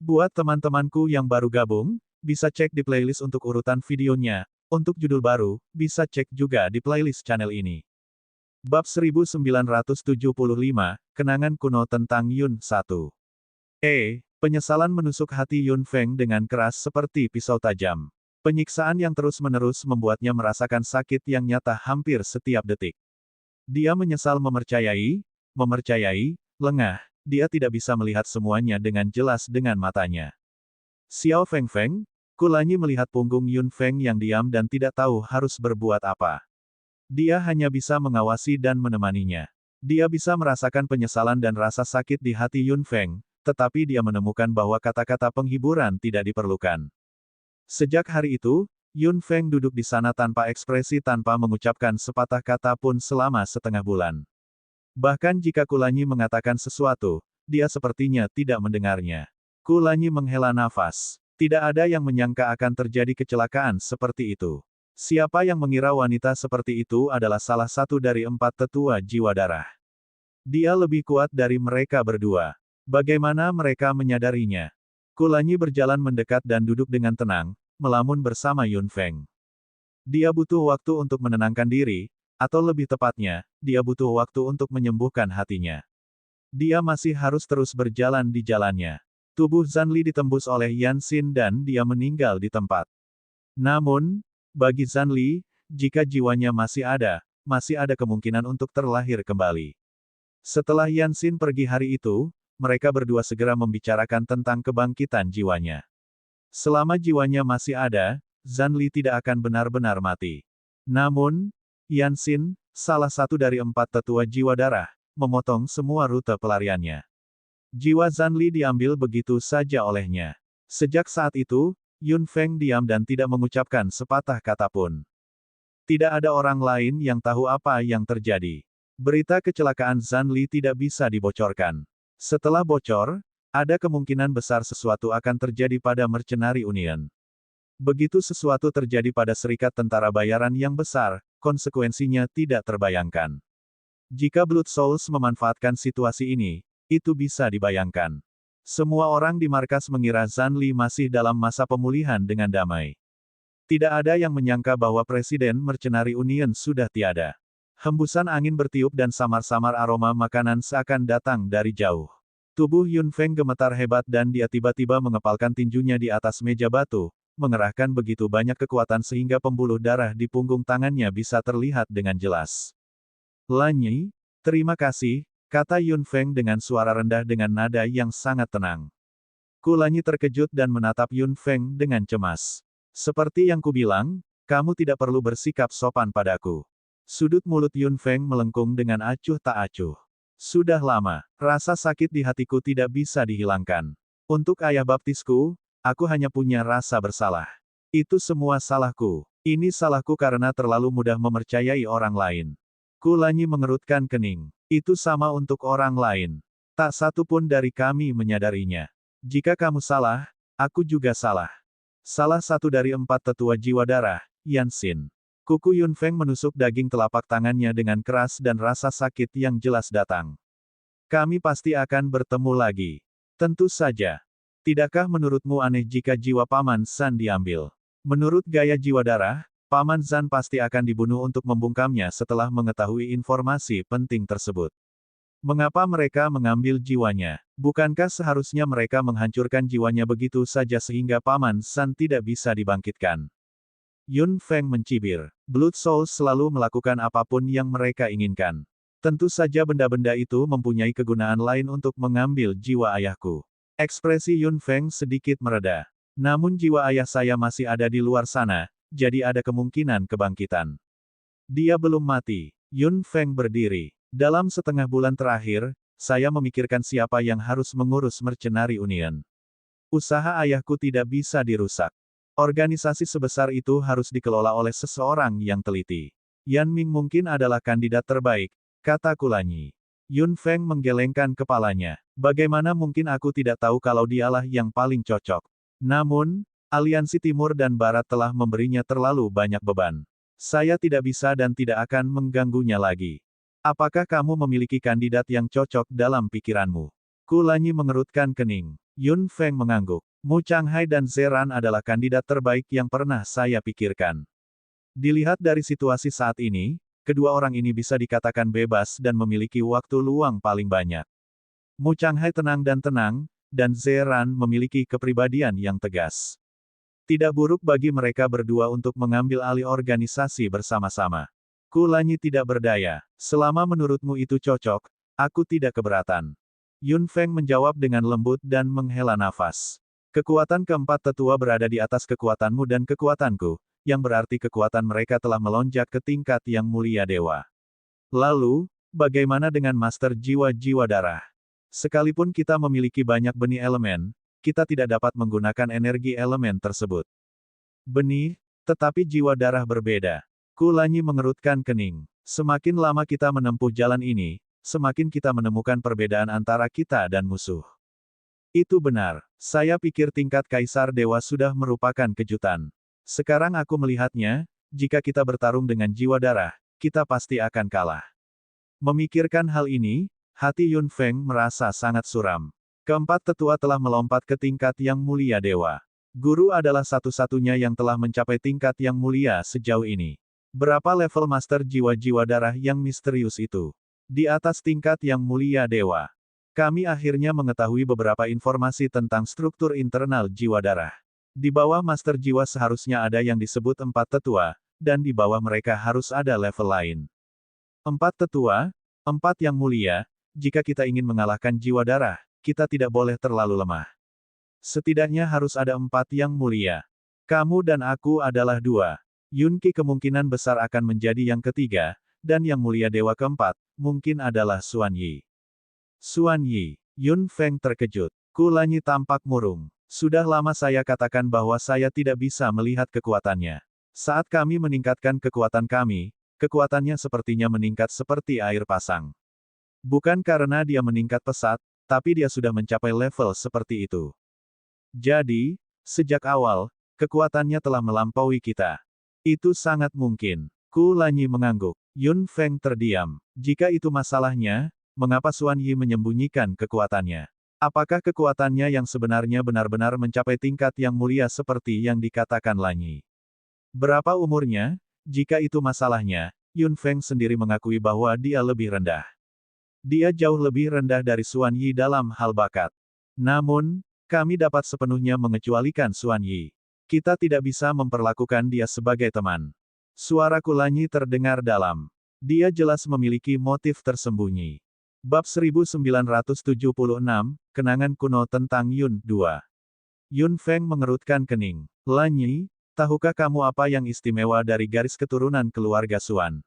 Buat teman-temanku yang baru gabung, bisa cek di playlist untuk urutan videonya. Untuk judul baru, bisa cek juga di playlist channel ini. Bab 1975, Kenangan Kuno tentang Yun 1. Penyesalan menusuk hati Yun Feng dengan keras seperti pisau tajam. Penyiksaan yang terus-menerus membuatnya merasakan sakit yang nyata hampir setiap detik. Dia menyesal mempercayai, lengah, dia tidak bisa melihat semuanya dengan jelas dengan matanya. Xiao Feng Feng, Kulanyi melihat punggung Yun Feng yang diam dan tidak tahu harus berbuat apa. Dia hanya bisa mengawasi dan menemaninya. Dia bisa merasakan penyesalan dan rasa sakit di hati Yun Feng, tetapi dia menemukan bahwa kata-kata penghiburan tidak diperlukan. Sejak hari itu, Yun Feng duduk di sana tanpa ekspresi tanpa mengucapkan sepatah kata pun selama setengah bulan. Bahkan jika Kulanyi mengatakan sesuatu, dia sepertinya tidak mendengarnya. Kulanyi menghela nafas. Tidak ada yang menyangka akan terjadi kecelakaan seperti itu. Siapa yang mengira wanita seperti itu adalah salah satu dari 4 tetua jiwa darah? Dia lebih kuat dari mereka berdua. Bagaimana mereka menyadarinya? Kulanyi berjalan mendekat dan duduk dengan tenang, melamun bersama Yun Feng. Dia butuh waktu untuk menenangkan diri, atau lebih tepatnya, dia butuh waktu untuk menyembuhkan hatinya. Dia masih harus terus berjalan di jalannya. Tubuh Zanli ditembus oleh Yan Xin dan dia meninggal di tempat. Namun, bagi Zanli, jika jiwanya masih ada kemungkinan untuk terlahir kembali. Setelah Yan Xin pergi hari itu, mereka berdua segera membicarakan tentang kebangkitan jiwanya. Selama jiwanya masih ada, Zanli tidak akan benar-benar mati. Namun, Yan Xin, salah satu dari 4 tetua jiwa darah, memotong semua rute pelariannya. Jiwa Zanli diambil begitu saja olehnya. Sejak saat itu, Yun Feng diam dan tidak mengucapkan sepatah kata pun. Tidak ada orang lain yang tahu apa yang terjadi. Berita kecelakaan Zanli tidak bisa dibocorkan. Setelah bocor, ada kemungkinan besar sesuatu akan terjadi pada Mercenary Union. Begitu sesuatu terjadi pada serikat tentara bayaran yang besar, konsekuensinya tidak terbayangkan. Jika Blood Souls memanfaatkan situasi ini, itu bisa dibayangkan. Semua orang di markas mengira Zanli masih dalam masa pemulihan dengan damai. Tidak ada yang menyangka bahwa Presiden Mercenary Union sudah tiada. Hembusan angin bertiup dan samar-samar aroma makanan seakan datang dari jauh. Tubuh Yun Feng gemetar hebat dan dia tiba-tiba mengepalkan tinjunya di atas meja batu, mengerahkan begitu banyak kekuatan sehingga pembuluh darah di punggung tangannya bisa terlihat dengan jelas. Lanyi, terima kasih, kata Yun Feng dengan suara rendah dengan nada yang sangat tenang. Kulanyi terkejut dan menatap Yun Feng dengan cemas. Seperti yang kubilang, kamu tidak perlu bersikap sopan padaku. Sudut mulut Yun Feng melengkung dengan acuh tak acuh. Sudah lama, rasa sakit di hatiku tidak bisa dihilangkan. Untuk ayah baptisku, aku hanya punya rasa bersalah. Itu semua salahku. Ini salahku karena terlalu mudah mempercayai orang lain. Kulanyi mengerutkan kening. Itu sama untuk orang lain. Tak satu pun dari kami menyadarinya. Jika kamu salah, aku juga salah. Salah satu dari 4 tetua jiwa darah, Yan Xin. Kuku Yun Feng menusuk daging telapak tangannya dengan keras dan rasa sakit yang jelas datang. Kami pasti akan bertemu lagi. Tentu saja. Tidakkah menurutmu aneh jika jiwa Paman Zan diambil? Menurut gaya jiwa darah, Paman Zan pasti akan dibunuh untuk membungkamnya setelah mengetahui informasi penting tersebut. Mengapa mereka mengambil jiwanya? Bukankah seharusnya mereka menghancurkan jiwanya begitu saja sehingga Paman Zan tidak bisa dibangkitkan? Yun Feng mencibir. Blood Souls selalu melakukan apapun yang mereka inginkan. Tentu saja benda-benda itu mempunyai kegunaan lain untuk mengambil jiwa ayahku. Ekspresi Yun Feng sedikit mereda. Namun jiwa ayah saya masih ada di luar sana, jadi ada kemungkinan kebangkitan. Dia belum mati. Yun Feng berdiri. Dalam setengah bulan terakhir, saya memikirkan siapa yang harus mengurus Mercenary Union. Usaha ayahku tidak bisa dirusak. Organisasi sebesar itu harus dikelola oleh seseorang yang teliti. Yan Ming mungkin adalah kandidat terbaik, kata Kulanyi. Yun Feng menggelengkan kepalanya. Bagaimana mungkin aku tidak tahu kalau dialah yang paling cocok? Namun, Aliansi Timur dan Barat telah memberinya terlalu banyak beban. Saya tidak bisa dan tidak akan mengganggunya lagi. Apakah kamu memiliki kandidat yang cocok dalam pikiranmu? Kulanyi mengerutkan kening. Yun Feng mengangguk. Mu Changhai dan Zeran adalah kandidat terbaik yang pernah saya pikirkan. Dilihat dari situasi saat ini, kedua orang ini bisa dikatakan bebas dan memiliki waktu luang paling banyak. Mu Changhai tenang, dan Zeran memiliki kepribadian yang tegas. Tidak buruk bagi mereka berdua untuk mengambil alih organisasi bersama-sama. Kulanyi tidak berdaya. Selama menurutmu itu cocok, aku tidak keberatan. Yun Feng menjawab dengan lembut dan menghela nafas. Kekuatan keempat tetua berada di atas kekuatanmu dan kekuatanku, yang berarti kekuatan mereka telah melonjak ke tingkat yang mulia dewa. Lalu, bagaimana dengan Master Jiwa-Jiwa Darah? Sekalipun kita memiliki banyak benih elemen, kita tidak dapat menggunakan energi elemen tersebut. Benih, tetapi jiwa darah berbeda. Kulanyi mengerutkan kening. Semakin lama kita menempuh jalan ini, semakin kita menemukan perbedaan antara kita dan musuh. Itu benar. Saya pikir tingkat Kaisar Dewa sudah merupakan kejutan. Sekarang aku melihatnya, jika kita bertarung dengan jiwa darah, kita pasti akan kalah. Memikirkan hal ini, hati Yun Feng merasa sangat suram. Keempat tetua telah melompat ke tingkat yang mulia dewa. Guru adalah satu-satunya yang telah mencapai tingkat yang mulia sejauh ini. Berapa level Master Jiwa-Jiwa Darah yang misterius itu? Di atas tingkat yang mulia dewa. Kami akhirnya mengetahui beberapa informasi tentang struktur internal jiwa darah. Di bawah Master Jiwa seharusnya ada yang disebut empat tetua, dan di bawah mereka harus ada level lain. Empat tetua, empat yang mulia, jika kita ingin mengalahkan jiwa darah, kita tidak boleh terlalu lemah. Setidaknya harus ada empat yang mulia. Kamu dan aku adalah dua. Yunki kemungkinan besar akan menjadi yang ketiga, dan yang mulia dewa keempat, mungkin adalah Xuan Yi. Xuan Yi. Yun Feng terkejut. Kulanyi tampak murung. Sudah lama saya katakan bahwa saya tidak bisa melihat kekuatannya. Saat kami meningkatkan kekuatan kami, kekuatannya sepertinya meningkat seperti air pasang. Bukan karena dia meningkat pesat, tapi dia sudah mencapai level seperti itu. Jadi, sejak awal, kekuatannya telah melampaui kita. Itu sangat mungkin. Kulanyi mengangguk. Yun Feng terdiam. Jika itu masalahnya, mengapa Xuan Yi menyembunyikan kekuatannya? Apakah kekuatannya yang sebenarnya benar-benar mencapai tingkat yang mulia seperti yang dikatakan Lanyi? Berapa umurnya? Jika itu masalahnya, Yun Feng sendiri mengakui bahwa dia lebih rendah. Dia jauh lebih rendah dari Xuan Yi dalam hal bakat. Namun, kami dapat sepenuhnya mengecualikan Xuan Yi. Kita tidak bisa memperlakukan dia sebagai teman. Suara Kulanyi terdengar dalam. Dia jelas memiliki motif tersembunyi. Bab 1976, Kenangan Kuno tentang Yun 2. Yun Feng mengerutkan kening. Lanyi, tahukah kamu apa yang istimewa dari garis keturunan keluarga Xuan?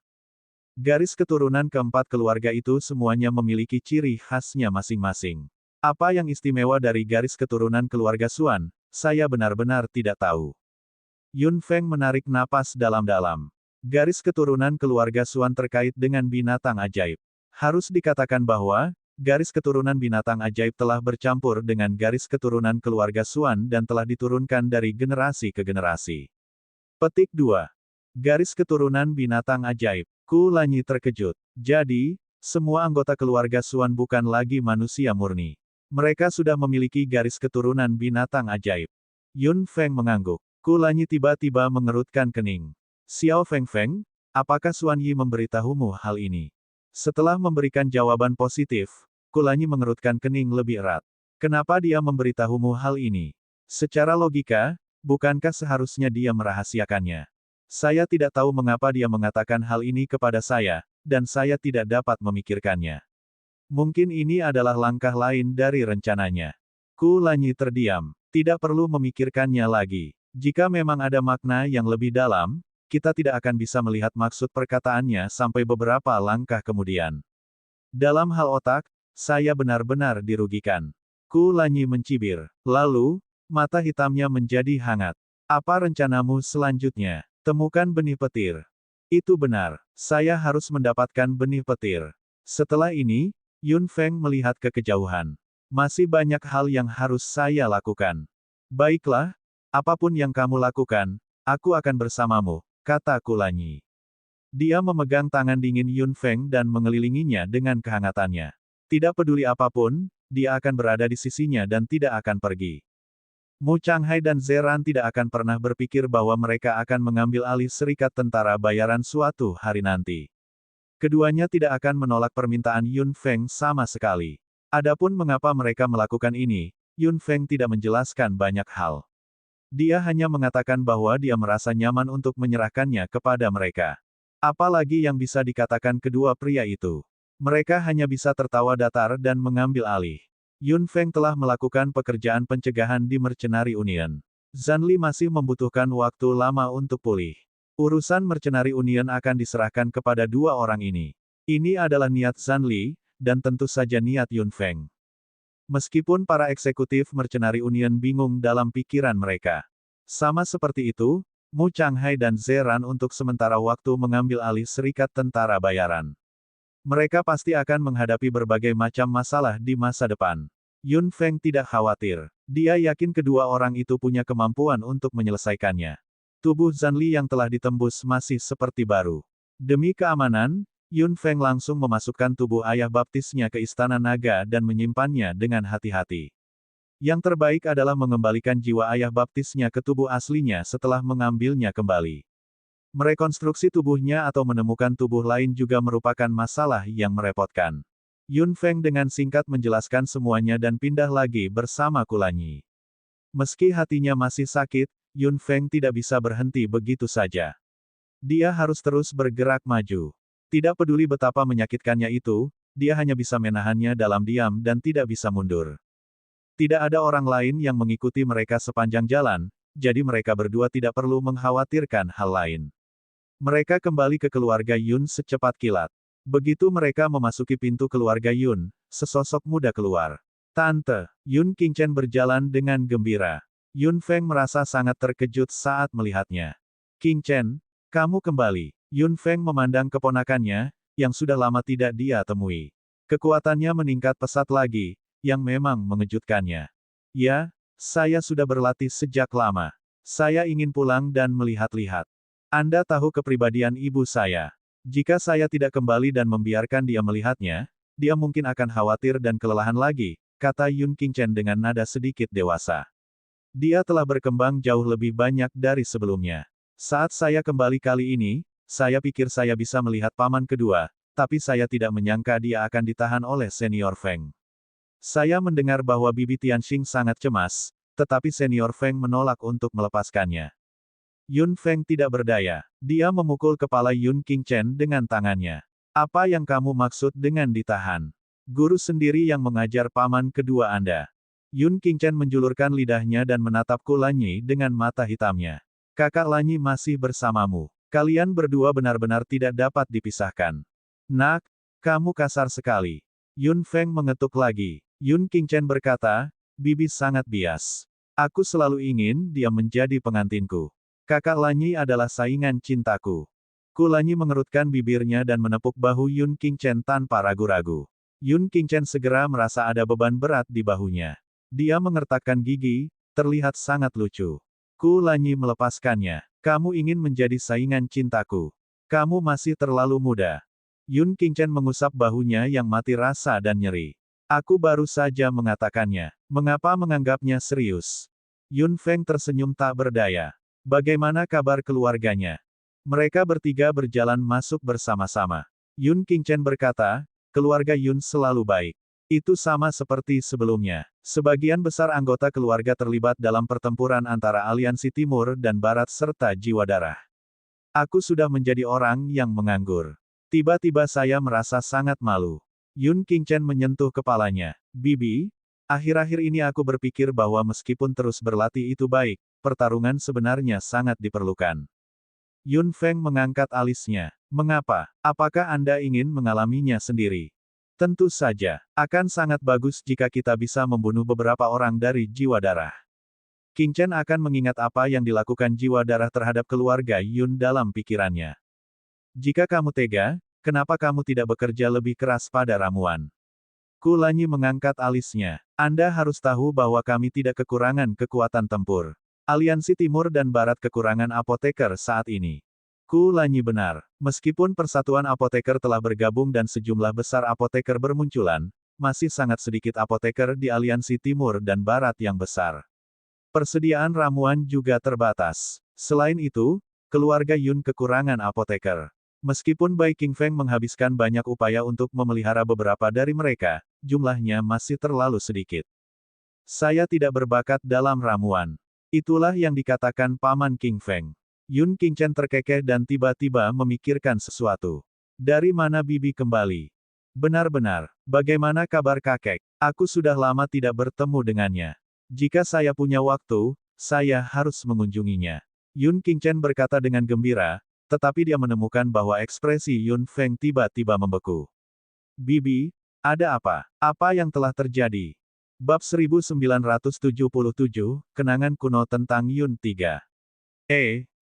Garis keturunan keempat keluarga itu semuanya memiliki ciri khasnya masing-masing. Apa yang istimewa dari garis keturunan keluarga Xuan, saya benar-benar tidak tahu. Yun Feng menarik napas dalam-dalam. Garis keturunan keluarga Xuan terkait dengan binatang ajaib. Harus dikatakan bahwa, garis keturunan binatang ajaib telah bercampur dengan garis keturunan keluarga Xuan dan telah diturunkan dari generasi ke generasi. Petik 2. Garis keturunan binatang ajaib. Kulanyi terkejut. Jadi, semua anggota keluarga Xuan bukan lagi manusia murni. Mereka sudah memiliki garis keturunan binatang ajaib. Yun Feng mengangguk. Kulanyi tiba-tiba mengerutkan kening. Xiao Feng Feng, apakah Xuan Yi memberitahumu hal ini? Setelah memberikan jawaban positif, Kulanyi mengerutkan kening lebih erat. Kenapa dia memberitahumu hal ini? Secara logika, bukankah seharusnya dia merahasiakannya? Saya tidak tahu mengapa dia mengatakan hal ini kepada saya, dan saya tidak dapat memikirkannya. Mungkin ini adalah langkah lain dari rencananya. Kulanyi terdiam. Tidak perlu memikirkannya lagi. Jika memang ada makna yang lebih dalam, kita tidak akan bisa melihat maksud perkataannya sampai beberapa langkah kemudian. Dalam hal otak, saya benar-benar dirugikan. Kulanyi mencibir. Lalu, mata hitamnya menjadi hangat. Apa rencanamu selanjutnya? Temukan benih petir. Itu benar. Saya harus mendapatkan benih petir. Setelah ini, Yun Feng melihat ke kejauhan. Masih banyak hal yang harus saya lakukan. Baiklah, apapun yang kamu lakukan, aku akan bersamamu, kata Kulanyi. Dia memegang tangan dingin Yun Feng dan mengelilinginya dengan kehangatannya. Tidak peduli apapun, dia akan berada di sisinya dan tidak akan pergi. Mu Changhai dan Zeran tidak akan pernah berpikir bahwa mereka akan mengambil alih serikat tentara bayaran suatu hari nanti. Keduanya tidak akan menolak permintaan Yun Feng sama sekali. Adapun mengapa mereka melakukan ini, Yun Feng tidak menjelaskan banyak hal. Dia hanya mengatakan bahwa dia merasa nyaman untuk menyerahkannya kepada mereka. Apalagi yang bisa dikatakan kedua pria itu. Mereka hanya bisa tertawa datar dan mengambil alih. Yun Feng telah melakukan pekerjaan pencegahan di Mercenary Union. Zanli masih membutuhkan waktu lama untuk pulih. Urusan Mercenary Union akan diserahkan kepada dua orang ini. Ini adalah niat Zanli, dan tentu saja niat Yun Feng. Meskipun para eksekutif Mercenary Union bingung dalam pikiran mereka. Sama seperti itu, Mu Changhai dan Zeran untuk sementara waktu mengambil alih serikat tentara bayaran. Mereka pasti akan menghadapi berbagai macam masalah di masa depan. Yun Feng tidak khawatir. Dia yakin kedua orang itu punya kemampuan untuk menyelesaikannya. Tubuh Zanli yang telah ditembus masih seperti baru. Demi keamanan, Yun Feng langsung memasukkan tubuh ayah baptisnya ke Istana Naga dan menyimpannya dengan hati-hati. Yang terbaik adalah mengembalikan jiwa ayah baptisnya ke tubuh aslinya setelah mengambilnya kembali. Merekonstruksi tubuhnya atau menemukan tubuh lain juga merupakan masalah yang merepotkan. Yun Feng dengan singkat menjelaskan semuanya dan pindah lagi bersama Kulanyi. Meski hatinya masih sakit, Yun Feng tidak bisa berhenti begitu saja. Dia harus terus bergerak maju. Tidak peduli betapa menyakitkannya itu, dia hanya bisa menahannya dalam diam dan tidak bisa mundur. Tidak ada orang lain yang mengikuti mereka sepanjang jalan, jadi mereka berdua tidak perlu mengkhawatirkan hal lain. Mereka kembali ke keluarga Yun secepat kilat. Begitu mereka memasuki pintu keluarga Yun, sesosok muda keluar. Tante, Yun Qingchen berjalan dengan gembira. Yun Feng merasa sangat terkejut saat melihatnya. Qingchen, kamu kembali. Yun Feng memandang keponakannya, yang sudah lama tidak dia temui. Kekuatannya meningkat pesat lagi, yang memang mengejutkannya. Ya, saya sudah berlatih sejak lama. Saya ingin pulang dan melihat-lihat. Anda tahu kepribadian ibu saya. Jika saya tidak kembali dan membiarkan dia melihatnya, dia mungkin akan khawatir dan kelelahan lagi, kata Yun Qingchen dengan nada sedikit dewasa. Dia telah berkembang jauh lebih banyak dari sebelumnya. Saat saya kembali kali ini, saya pikir saya bisa melihat paman kedua, tapi saya tidak menyangka dia akan ditahan oleh Senior Feng. Saya mendengar bahwa Bibi Tianxing sangat cemas, tetapi Senior Feng menolak untuk melepaskannya. Yun Feng tidak berdaya. Dia memukul kepala Yun Qingchen dengan tangannya. Apa yang kamu maksud dengan ditahan? Guru sendiri yang mengajar paman kedua Anda. Yun Qingchen menjulurkan lidahnya dan menatap Kulanyi dengan mata hitamnya. Kakak Lanyi masih bersamamu. Kalian berdua benar-benar tidak dapat dipisahkan. Nak, kamu kasar sekali. Yun Feng mengetuk lagi. Yun Qingchen berkata, Bibi sangat bias. Aku selalu ingin dia menjadi pengantinku. Kakak Lanyi adalah saingan cintaku. Kulanyi mengerutkan bibirnya dan menepuk bahu Yun Qingchen tanpa ragu-ragu. Yun Qingchen segera merasa ada beban berat di bahunya. Dia mengertakkan gigi, terlihat sangat lucu. Kulanyi melepaskannya. Kamu ingin menjadi saingan cintaku. Kamu masih terlalu muda. Yun Qingchen mengusap bahunya yang mati rasa dan nyeri. Aku baru saja mengatakannya. Mengapa menganggapnya serius? Yun Feng tersenyum tak berdaya. Bagaimana kabar keluarganya? Mereka bertiga berjalan masuk bersama-sama. Yun Qingchen berkata, keluarga Yun selalu baik. Itu sama seperti sebelumnya. Sebagian besar anggota keluarga terlibat dalam pertempuran antara aliansi Timur dan Barat serta jiwa darah. Aku sudah menjadi orang yang menganggur. Tiba-tiba saya merasa sangat malu. Yun Qingchen menyentuh kepalanya. Bibi, akhir-akhir ini aku berpikir bahwa meskipun terus berlatih itu baik, pertarungan sebenarnya sangat diperlukan. Yun Feng mengangkat alisnya. Mengapa? Apakah Anda ingin mengalaminya sendiri? Tentu saja. Akan sangat bagus jika kita bisa membunuh beberapa orang dari jiwa darah. Qingchen akan mengingat apa yang dilakukan jiwa darah terhadap keluarga Yun dalam pikirannya. Jika kamu tega, kenapa kamu tidak bekerja lebih keras pada ramuan? Kulanyi mengangkat alisnya. Anda harus tahu bahwa kami tidak kekurangan kekuatan tempur. Aliansi Timur dan Barat kekurangan apoteker saat ini. Kulanyi benar. Meskipun Persatuan Apoteker telah bergabung dan sejumlah besar apoteker bermunculan, masih sangat sedikit apoteker di aliansi timur dan barat yang besar. Persediaan ramuan juga terbatas. Selain itu, keluarga Yun kekurangan apoteker. Meskipun Bai Qingfeng menghabiskan banyak upaya untuk memelihara beberapa dari mereka, jumlahnya masih terlalu sedikit. Saya tidak berbakat dalam ramuan. Itulah yang dikatakan Paman Qingfeng. Yun Qingchen terkekeh dan tiba-tiba memikirkan sesuatu. Dari mana bibi kembali? Benar-benar, bagaimana kabar kakek? Aku sudah lama tidak bertemu dengannya. Jika saya punya waktu, saya harus mengunjunginya. Yun Qingchen berkata dengan gembira, tetapi dia menemukan bahwa ekspresi Yun Feng tiba-tiba membeku. Bibi, ada apa? Apa yang telah terjadi? Bab 1977, Kenangan Kuno tentang Yun 3.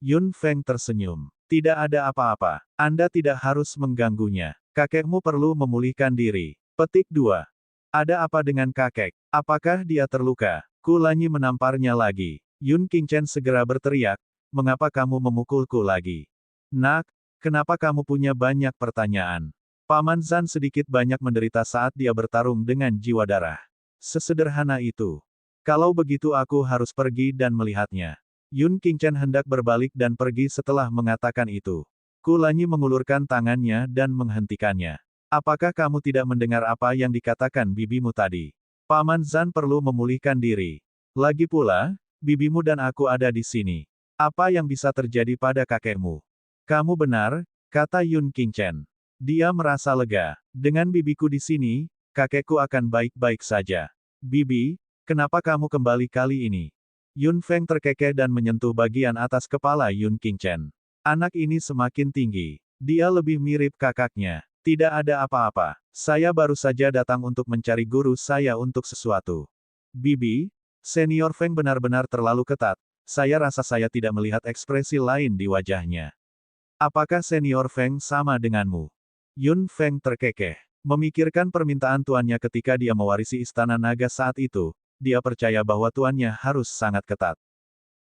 Yun Feng tersenyum. Tidak ada apa-apa. Anda tidak harus mengganggunya. Kakekmu perlu memulihkan diri. Petik 2. Ada apa dengan kakek? Apakah dia terluka? Kulanyi menamparnya lagi. Yun Qingchen segera berteriak, mengapa kamu memukulku lagi? Nak, kenapa kamu punya banyak pertanyaan? Paman Zhan sedikit banyak menderita saat dia bertarung dengan jiwa darah. Sesederhana itu. Kalau begitu aku harus pergi dan melihatnya. Yun Qingchen hendak berbalik dan pergi setelah mengatakan itu. Kulanyi mengulurkan tangannya dan menghentikannya. Apakah kamu tidak mendengar apa yang dikatakan bibimu tadi? Paman Zhan perlu memulihkan diri. Lagi pula, bibimu dan aku ada di sini. Apa yang bisa terjadi pada kakekmu? Kamu benar, kata Yun Qingchen. Dia merasa lega. Dengan bibiku di sini, kakekku akan baik-baik saja. Bibi, kenapa kamu kembali kali ini? Yun Feng terkekeh dan menyentuh bagian atas kepala Yun Qingchen. Anak ini semakin tinggi. Dia lebih mirip kakaknya. Tidak ada apa-apa. Saya baru saja datang untuk mencari guru saya untuk sesuatu. Bibi, Senior Feng benar-benar terlalu ketat. Saya rasa saya tidak melihat ekspresi lain di wajahnya. Apakah Senior Feng sama denganmu? Yun Feng terkekeh. Memikirkan permintaan tuannya ketika dia mewarisi istana naga saat itu, dia percaya bahwa tuannya harus sangat ketat.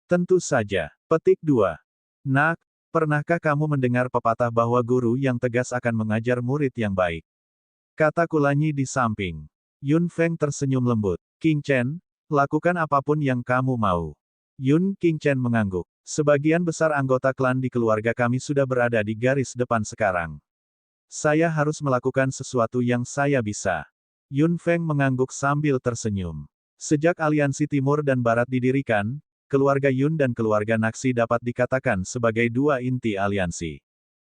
Tentu saja. Petik 2. Nak, pernahkah kamu mendengar pepatah bahwa guru yang tegas akan mengajar murid yang baik? Kata Kulanyi di samping. Yun Feng tersenyum lembut. Qingchen, lakukan apapun yang kamu mau. Yun Qingchen mengangguk. Sebagian besar anggota klan di keluarga kami sudah berada di garis depan sekarang. Saya harus melakukan sesuatu yang saya bisa. Yun Feng mengangguk sambil tersenyum. Sejak aliansi Timur dan Barat didirikan, keluarga Yun dan keluarga Naxi dapat dikatakan sebagai dua inti aliansi.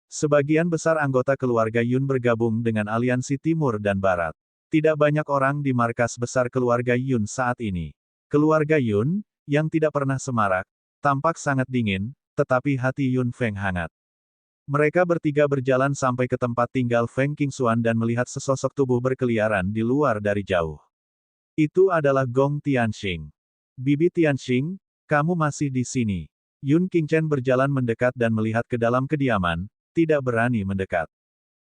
Sebagian besar anggota keluarga Yun bergabung dengan aliansi Timur dan Barat. Tidak banyak orang di markas besar keluarga Yun saat ini. Keluarga Yun, yang tidak pernah semarak, tampak sangat dingin, tetapi hati Yun Feng hangat. Mereka bertiga berjalan sampai ke tempat tinggal Feng Qingxuan dan melihat sesosok tubuh berkeliaran di luar dari jauh. Itu adalah Gong Tianxing. Bibi Tianxing, kamu masih di sini. Yun Qingchen berjalan mendekat dan melihat ke dalam kediaman, tidak berani mendekat.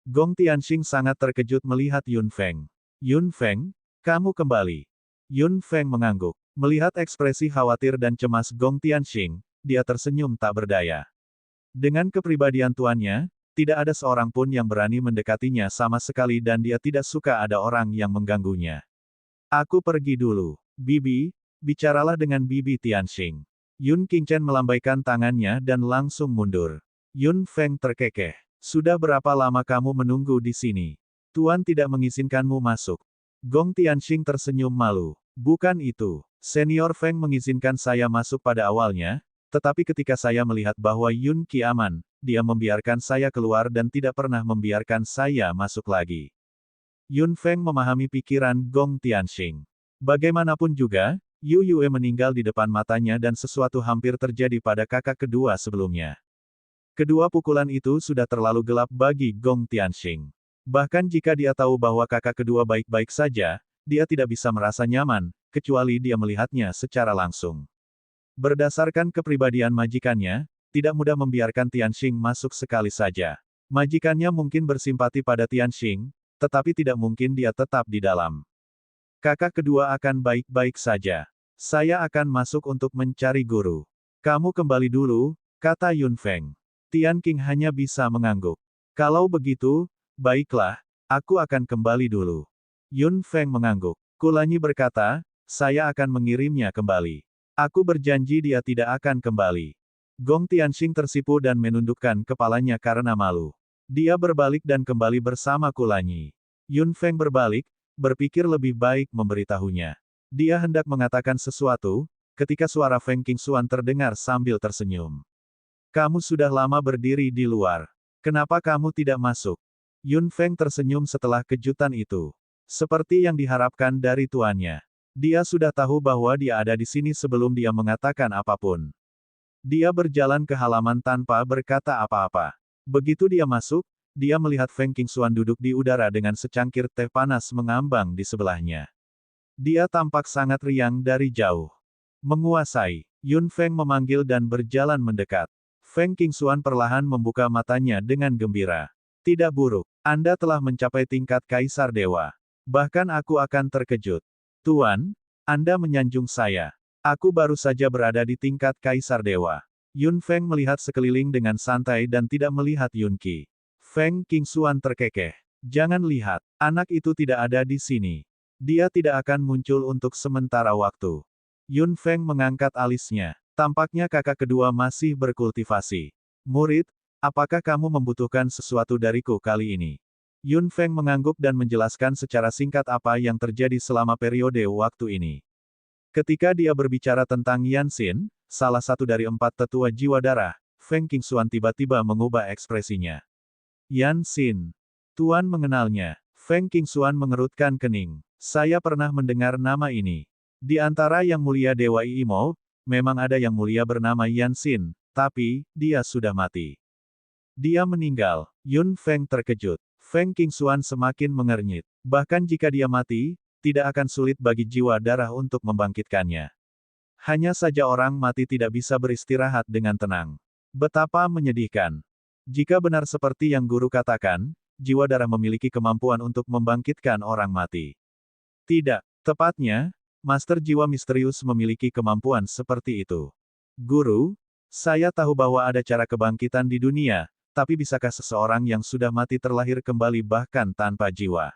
Gong Tianxing sangat terkejut melihat Yun Feng. Yun Feng, kamu kembali. Yun Feng mengangguk. Melihat ekspresi khawatir dan cemas Gong Tianxing, dia tersenyum tak berdaya. Dengan kepribadian tuannya, tidak ada seorang pun yang berani mendekatinya sama sekali dan dia tidak suka ada orang yang mengganggunya. Aku pergi dulu. Bibi, bicaralah dengan Bibi Tianxing. Yun Qingchen melambaikan tangannya dan langsung mundur. Yun Feng terkekeh. Sudah berapa lama kamu menunggu di sini? Tuan tidak mengizinkanmu masuk. Gong Tianxing tersenyum malu. Bukan itu. Senior Feng mengizinkan saya masuk pada awalnya, tetapi ketika saya melihat bahwa Yun Qi aman, dia membiarkan saya keluar dan tidak pernah membiarkan saya masuk lagi. Yun Feng memahami pikiran Gong Tianxing. Bagaimanapun juga, Yu Yue meninggal di depan matanya dan sesuatu hampir terjadi pada kakak kedua sebelumnya. Kedua pukulan itu sudah terlalu gelap bagi Gong Tianxing. Bahkan jika dia tahu bahwa kakak kedua baik-baik saja, dia tidak bisa merasa nyaman, kecuali dia melihatnya secara langsung. Berdasarkan kepribadian majikannya, tidak mudah membiarkan Tianxing masuk sekali saja. Majikannya mungkin bersimpati pada Tianxing, tetapi tidak mungkin dia tetap di dalam. Kakak kedua akan baik-baik saja. Saya akan masuk untuk mencari guru. Kamu kembali dulu, kata Yun Feng. Tianqing hanya bisa mengangguk. Kalau begitu, baiklah, aku akan kembali dulu. Yun Feng mengangguk. Kulanyi berkata, saya akan mengirimnya kembali. Aku berjanji dia tidak akan kembali. Gong Tianxing tersipu dan menundukkan kepalanya karena malu. Dia berbalik dan kembali bersama Kulanyi. Yun Feng berbalik, berpikir lebih baik memberitahunya. Dia hendak mengatakan sesuatu, ketika suara Feng Qingxuan terdengar sambil tersenyum. Kamu sudah lama berdiri di luar. Kenapa kamu tidak masuk? Yun Feng tersenyum setelah kejutan itu. Seperti yang diharapkan dari tuannya. Dia sudah tahu bahwa dia ada di sini sebelum dia mengatakan apapun. Dia berjalan ke halaman tanpa berkata apa-apa. Begitu dia masuk, dia melihat Feng Qingxuan duduk di udara dengan secangkir teh panas mengambang di sebelahnya. Dia tampak sangat riang dari jauh. Menguasai. Yun Feng memanggil dan berjalan mendekat. Feng Qingxuan perlahan membuka matanya dengan gembira. Tidak buruk. Anda telah mencapai tingkat Kaisar Dewa. Bahkan aku akan terkejut. Tuan, Anda menyanjung saya. Aku baru saja berada di tingkat Kaisar Dewa. Yun Feng melihat sekeliling dengan santai dan tidak melihat Yun Qi. Feng Qingxuan terkekeh. Jangan lihat, anak itu tidak ada di sini. Dia tidak akan muncul untuk sementara waktu. Yun Feng mengangkat alisnya. Tampaknya kakak kedua masih berkultivasi. Murid, apakah kamu membutuhkan sesuatu dariku kali ini? Yun Feng mengangguk dan menjelaskan secara singkat apa yang terjadi selama periode waktu ini. Ketika dia berbicara tentang Yan Xin, salah satu dari 4 tetua jiwa darah, Feng Qingxuan tiba-tiba mengubah ekspresinya. Yan Xin. Tuan mengenalnya. Feng Qingxuan mengerutkan kening. Saya pernah mendengar nama ini. Di antara Yang Mulia Dewa Imo, memang ada yang mulia bernama Yan Xin, tapi, dia sudah mati. Dia meninggal. Yun Feng terkejut. Feng Qingxuan semakin mengernyit. Bahkan jika dia mati, tidak akan sulit bagi jiwa darah untuk membangkitkannya. Hanya saja orang mati tidak bisa beristirahat dengan tenang. Betapa menyedihkan. Jika benar seperti yang guru katakan, jiwa darah memiliki kemampuan untuk membangkitkan orang mati. Tidak, tepatnya, Master Jiwa Misterius memiliki kemampuan seperti itu. Guru, saya tahu bahwa ada cara kebangkitan di dunia, tapi bisakah seseorang yang sudah mati terlahir kembali bahkan tanpa jiwa?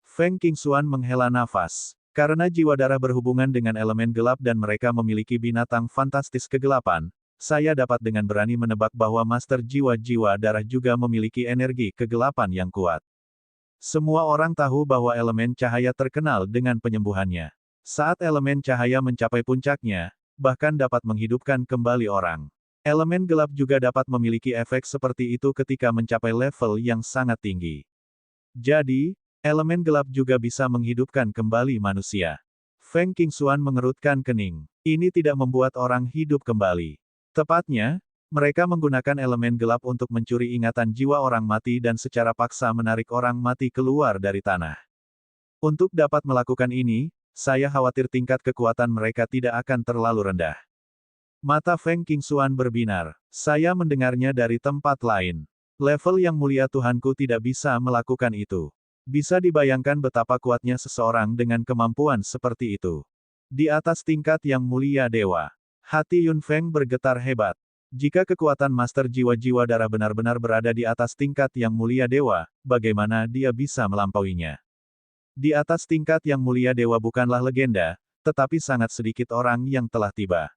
Feng Qingxuan menghela nafas. Karena jiwa darah berhubungan dengan elemen gelap dan mereka memiliki binatang fantastis kegelapan, saya dapat dengan berani menebak bahwa Master Jiwa-Jiwa Darah juga memiliki energi kegelapan yang kuat. Semua orang tahu bahwa elemen cahaya terkenal dengan penyembuhannya. Saat elemen cahaya mencapai puncaknya, bahkan dapat menghidupkan kembali orang. Elemen gelap juga dapat memiliki efek seperti itu ketika mencapai level yang sangat tinggi. Jadi, elemen gelap juga bisa menghidupkan kembali manusia. Feng Qingxuan mengerutkan kening. Ini tidak membuat orang hidup kembali. Tepatnya, mereka menggunakan elemen gelap untuk mencuri ingatan jiwa orang mati dan secara paksa menarik orang mati keluar dari tanah. Untuk dapat melakukan ini, saya khawatir tingkat kekuatan mereka tidak akan terlalu rendah. Mata Feng Qingxuan berbinar. Saya mendengarnya dari tempat lain. Level yang mulia Tuhanku tidak bisa melakukan itu. Bisa dibayangkan betapa kuatnya seseorang dengan kemampuan seperti itu. Di atas tingkat yang mulia dewa. Hati Yun Feng bergetar hebat. Jika kekuatan Master Jiwa-Jiwa Darah benar-benar berada di atas tingkat yang mulia dewa, bagaimana dia bisa melampauinya? Di atas tingkat yang mulia dewa bukanlah legenda, tetapi sangat sedikit orang yang telah tiba.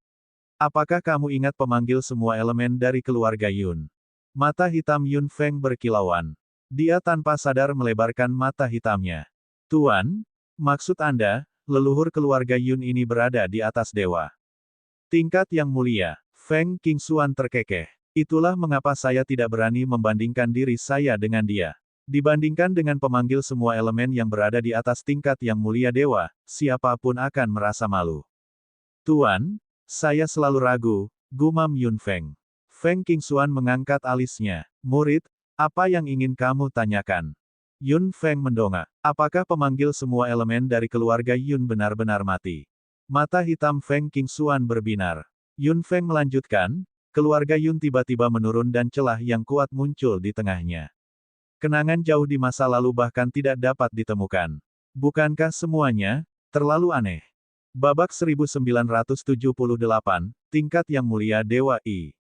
Apakah kamu ingat pemanggil semua elemen dari keluarga Yun? Mata hitam Yun Feng berkilauan. Dia tanpa sadar melebarkan mata hitamnya. Tuan, maksud Anda, leluhur keluarga Yun ini berada di atas dewa. Tingkat yang mulia, Feng Qingxuan terkekeh. Itulah mengapa saya tidak berani membandingkan diri saya dengan dia. Dibandingkan dengan pemanggil semua elemen yang berada di atas tingkat yang mulia dewa, siapapun akan merasa malu. Tuan, saya selalu ragu, gumam Yun Feng. Feng Qingxuan mengangkat alisnya. Murid, apa yang ingin kamu tanyakan? Yun Feng mendongak. Apakah pemanggil semua elemen dari keluarga Yun benar-benar mati? Mata hitam Feng Qingxuan berbinar. Yun Feng melanjutkan, keluarga Yun tiba-tiba menurun dan celah yang kuat muncul di tengahnya. Kenangan jauh di masa lalu bahkan tidak dapat ditemukan. Bukankah semuanya terlalu aneh? Babak 1978, tingkat yang mulia Dewa I.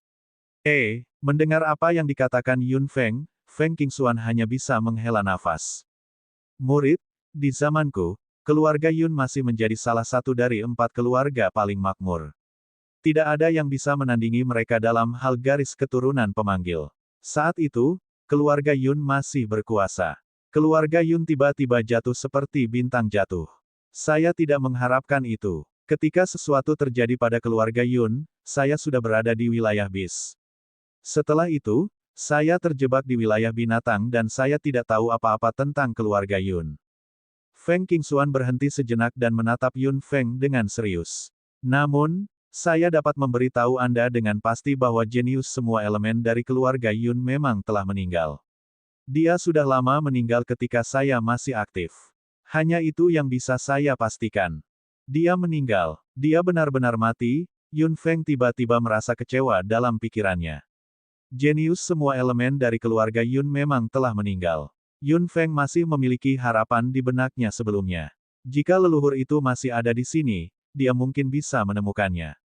Mendengar apa yang dikatakan Yun Feng, Feng Qingxuan hanya bisa menghela nafas. Murid, Di zamanku, keluarga Yun masih menjadi salah satu dari 4 keluarga paling makmur. Tidak ada yang bisa menandingi mereka dalam hal garis keturunan pemanggil. Saat itu, keluarga Yun masih berkuasa. Keluarga Yun tiba-tiba jatuh seperti bintang jatuh. Saya tidak mengharapkan itu. Ketika sesuatu terjadi pada keluarga Yun, saya sudah berada di wilayah bis. Setelah itu, saya terjebak di wilayah binatang dan saya tidak tahu apa-apa tentang keluarga Yun. Feng Qingxuan berhenti sejenak dan menatap Yun Feng dengan serius. Namun, saya dapat memberitahu Anda dengan pasti bahwa jenius semua elemen dari keluarga Yun memang telah meninggal. Dia sudah lama meninggal ketika saya masih aktif. Hanya itu yang bisa saya pastikan. Dia meninggal. Dia benar-benar mati. Yun Feng tiba-tiba merasa kecewa dalam pikirannya. Jenius semua elemen dari keluarga Yun memang telah meninggal. Yun Feng masih memiliki harapan di benaknya sebelumnya. Jika leluhur itu masih ada di sini, dia mungkin bisa menemukannya.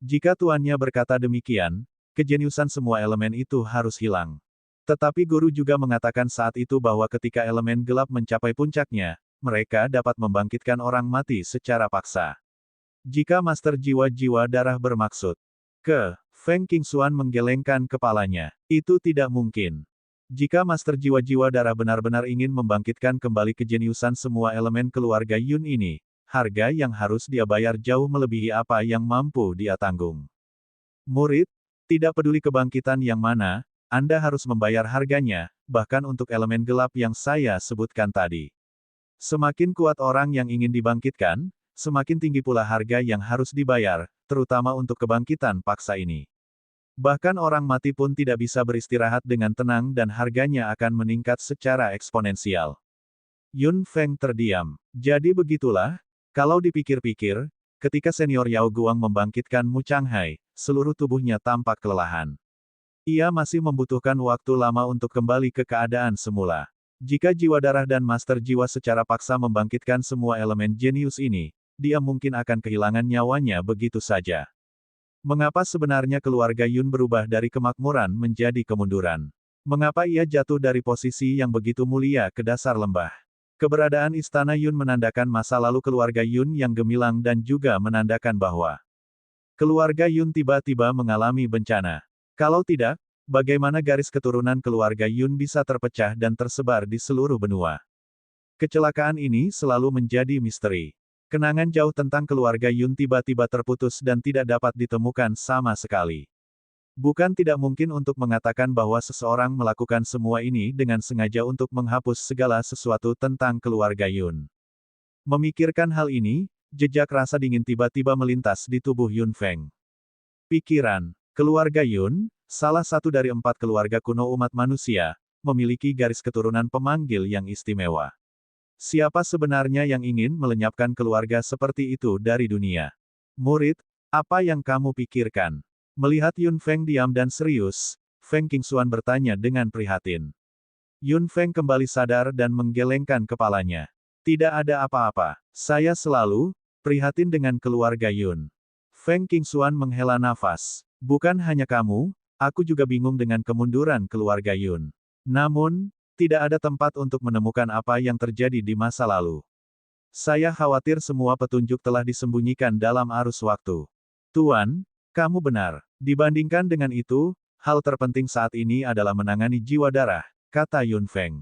Jika tuannya berkata demikian, kejeniusan semua elemen itu harus hilang. Tetapi guru juga mengatakan saat itu bahwa ketika elemen gelap mencapai puncaknya, mereka dapat membangkitkan orang mati secara paksa. Jika Master Jiwa-Jiwa Darah bermaksud Feng Qingxuan menggelengkan kepalanya. Itu tidak mungkin. Jika Master Jiwa-Jiwa Darah benar-benar ingin membangkitkan kembali kejeniusan semua elemen keluarga Yun ini, harga yang harus dia bayar jauh melebihi apa yang mampu dia tanggung. Murid, tidak peduli kebangkitan yang mana, Anda harus membayar harganya, bahkan untuk elemen gelap yang saya sebutkan tadi. Semakin kuat orang yang ingin dibangkitkan, semakin tinggi pula harga yang harus dibayar, terutama untuk kebangkitan paksa ini. Bahkan orang mati pun tidak bisa beristirahat dengan tenang dan harganya akan meningkat secara eksponensial. Yun Feng terdiam. Jadi begitulah, kalau dipikir-pikir, ketika senior Yao Guang membangkitkan Mu Changhai, seluruh tubuhnya tampak kelelahan. Ia masih membutuhkan waktu lama untuk kembali ke keadaan semula. Jika jiwa darah dan master jiwa secara paksa membangkitkan semua elemen jenius ini, dia mungkin akan kehilangan nyawanya begitu saja. Mengapa sebenarnya keluarga Yun berubah dari kemakmuran menjadi kemunduran? Mengapa ia jatuh dari posisi yang begitu mulia ke dasar lembah? Keberadaan istana Yun menandakan masa lalu keluarga Yun yang gemilang dan juga menandakan bahwa keluarga Yun tiba-tiba mengalami bencana. Kalau tidak, bagaimana garis keturunan keluarga Yun bisa terpecah dan tersebar di seluruh benua? Kecelakaan ini selalu menjadi misteri. Kenangan jauh tentang keluarga Yun tiba-tiba terputus dan tidak dapat ditemukan sama sekali. Bukan tidak mungkin untuk mengatakan bahwa seseorang melakukan semua ini dengan sengaja untuk menghapus segala sesuatu tentang keluarga Yun. Memikirkan hal ini, jejak rasa dingin tiba-tiba melintas di tubuh Yun Feng. Pikiran, keluarga Yun, salah satu dari 4 keluarga kuno umat manusia, memiliki garis keturunan pemanggil yang istimewa. Siapa sebenarnya yang ingin melenyapkan keluarga seperti itu dari dunia? Murid, apa yang kamu pikirkan? Melihat Yun Feng diam dan serius, Feng Qingxuan bertanya dengan prihatin. Yun Feng kembali sadar dan menggelengkan kepalanya. Tidak ada apa-apa. Saya selalu prihatin dengan keluarga Yun. Feng Qingxuan menghela nafas. Bukan hanya kamu, aku juga bingung dengan kemunduran keluarga Yun. Namun, tidak ada tempat untuk menemukan apa yang terjadi di masa lalu. Saya khawatir semua petunjuk telah disembunyikan dalam arus waktu. Tuan, kamu benar. Dibandingkan dengan itu, hal terpenting saat ini adalah menangani jiwa darah, kata Yun Feng.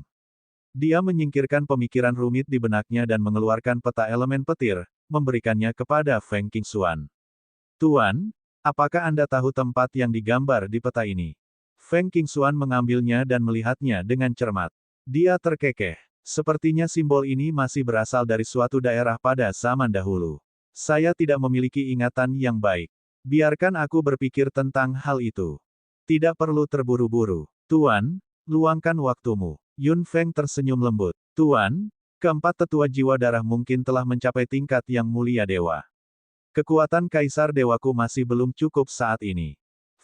Dia menyingkirkan pemikiran rumit di benaknya dan mengeluarkan peta elemen petir, memberikannya kepada Feng Qingxuan. Tuan, apakah Anda tahu tempat yang digambar di peta ini? Feng Qingxuan mengambilnya dan melihatnya dengan cermat. Dia terkekeh. Sepertinya simbol ini masih berasal dari suatu daerah pada zaman dahulu. Saya tidak memiliki ingatan yang baik. Biarkan aku berpikir tentang hal itu. Tidak perlu terburu-buru. Tuan, luangkan waktumu. Yun Feng tersenyum lembut. Tuan, keempat tetua jiwa darah mungkin telah mencapai tingkat yang mulia dewa. Kekuatan Kaisar Dewaku masih belum cukup saat ini.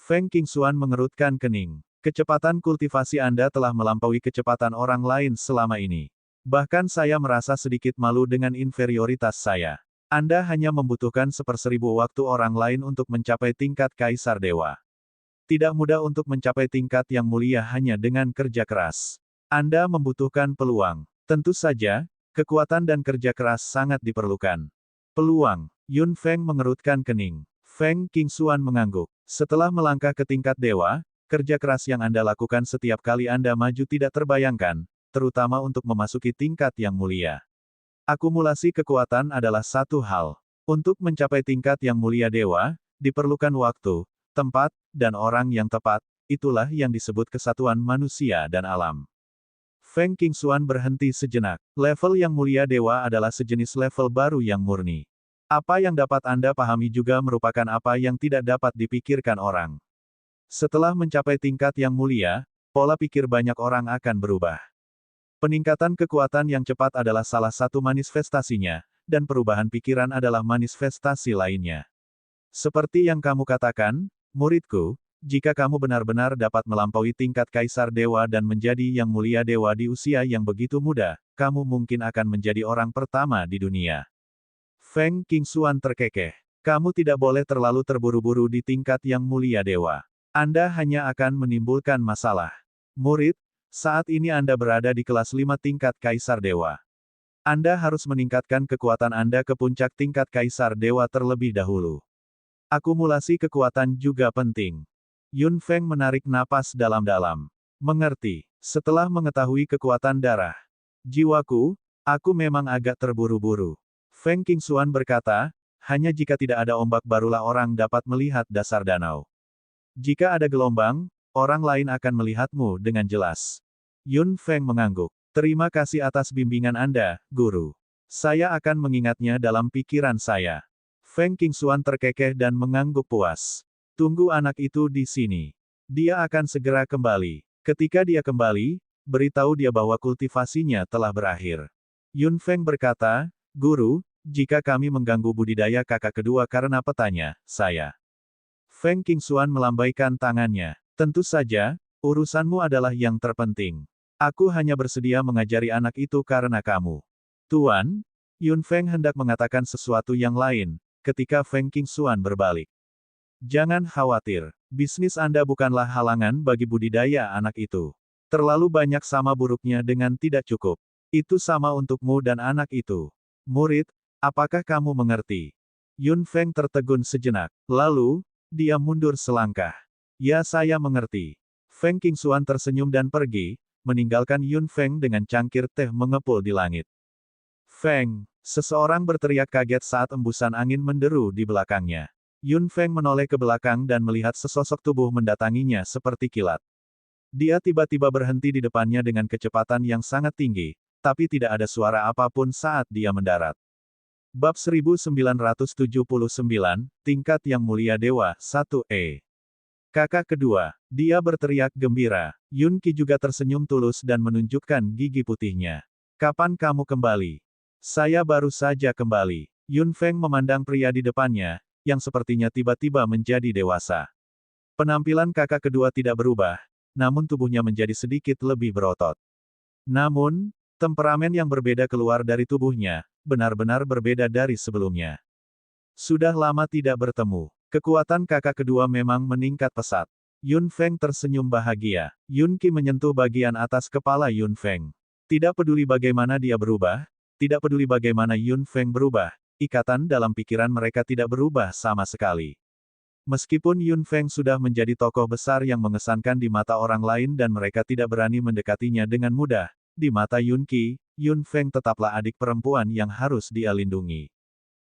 Feng Qingxuan mengerutkan kening. Kecepatan kultivasi Anda telah melampaui kecepatan orang lain selama ini. Bahkan saya merasa sedikit malu dengan inferioritas saya. Anda hanya membutuhkan 1/1000 waktu orang lain untuk mencapai tingkat Kaisar Dewa. Tidak mudah untuk mencapai tingkat yang mulia hanya dengan kerja keras. Anda membutuhkan peluang. Tentu saja, Kekuatan dan kerja keras sangat diperlukan. Peluang. Yun Feng mengerutkan kening. Feng Qingxuan mengangguk. Setelah melangkah ke tingkat dewa, kerja keras yang Anda lakukan setiap kali Anda maju tidak terbayangkan, terutama untuk memasuki tingkat yang mulia. Akumulasi kekuatan adalah satu hal. Untuk mencapai tingkat yang mulia dewa, diperlukan waktu, tempat, dan orang yang tepat. Itulah yang disebut kesatuan manusia dan alam. Feng Qingxuan berhenti sejenak. Level yang mulia dewa adalah sejenis level baru yang murni. Apa yang dapat Anda pahami juga merupakan apa yang tidak dapat dipikirkan orang. Setelah mencapai tingkat yang mulia, pola pikir banyak orang akan berubah. Peningkatan kekuatan yang cepat adalah salah satu manifestasinya, dan perubahan pikiran adalah manifestasi lainnya. Seperti yang kamu katakan, muridku, jika kamu benar-benar dapat melampaui tingkat kaisar dewa dan menjadi yang mulia dewa di usia yang begitu muda, kamu mungkin akan menjadi orang pertama di dunia. Feng Qingxuan terkekeh. Kamu tidak boleh terlalu terburu-buru di tingkat yang mulia dewa. Anda hanya akan menimbulkan masalah. Murid, saat ini Anda berada di kelas 5 tingkat kaisar dewa. Anda harus meningkatkan kekuatan Anda ke puncak tingkat kaisar dewa terlebih dahulu. Akumulasi kekuatan juga penting. Yun Feng menarik napas dalam-dalam. Mengerti. Setelah mengetahui kekuatan darah. Jiwaku, aku memang agak terburu-buru. Feng Qingxuan berkata, hanya jika tidak ada ombak barulah orang dapat melihat dasar danau. Jika ada gelombang, orang lain akan melihatmu dengan jelas. Yun Feng mengangguk. Terima kasih atas bimbingan Anda, Guru. Saya akan mengingatnya dalam pikiran saya. Feng Qingxuan terkekeh dan mengangguk puas. Tunggu anak itu di sini. Dia akan segera kembali. Ketika dia kembali, beritahu dia bahwa kultivasinya telah berakhir. Yun Feng berkata, Guru, jika kami mengganggu budidaya kakak kedua karena petanya, saya. Feng Qingxuan melambaikan tangannya. Tentu saja, urusanmu adalah yang terpenting. Aku hanya bersedia mengajari anak itu karena kamu. Tuan, Yun Feng hendak mengatakan sesuatu yang lain, ketika Feng Qingxuan berbalik. Jangan khawatir, bisnis Anda bukanlah halangan bagi budidaya anak itu. Terlalu banyak sama buruknya dengan tidak cukup. Itu sama untukmu dan anak itu. Murid, apakah kamu mengerti? Yun Feng tertegun sejenak. Lalu, dia mundur selangkah. Ya, saya mengerti. Feng Qingxuan tersenyum dan pergi, meninggalkan Yun Feng dengan cangkir teh mengepul di langit. Feng, seseorang berteriak kaget saat embusan angin menderu di belakangnya. Yun Feng menoleh ke belakang dan melihat sesosok tubuh mendatanginya seperti kilat. Dia tiba-tiba berhenti di depannya dengan kecepatan yang sangat tinggi, tapi tidak ada suara apapun saat dia mendarat. Bab 1979, Tingkat Yang Mulia Dewa, 1E. Kakak kedua, dia berteriak gembira. Yun Qi juga tersenyum tulus dan menunjukkan gigi putihnya. Kapan kamu kembali? Saya baru saja kembali. Yun Feng memandang pria di depannya, yang sepertinya tiba-tiba menjadi dewasa. Penampilan kakak kedua tidak berubah, namun tubuhnya menjadi sedikit lebih berotot. Namun, temperamen yang berbeda keluar dari tubuhnya, benar-benar berbeda dari sebelumnya. Sudah lama tidak bertemu. Kekuatan kakak kedua memang meningkat pesat. Yun Feng tersenyum bahagia. Yun Qi menyentuh bagian atas kepala Yun Feng. Tidak peduli bagaimana dia berubah, tidak peduli bagaimana Yun Feng berubah, ikatan dalam pikiran mereka tidak berubah sama sekali. Meskipun Yun Feng sudah menjadi tokoh besar yang mengesankan di mata orang lain dan mereka tidak berani mendekatinya dengan mudah, di mata Yun Qi, Yun Feng tetaplah adik perempuan yang harus dia lindungi.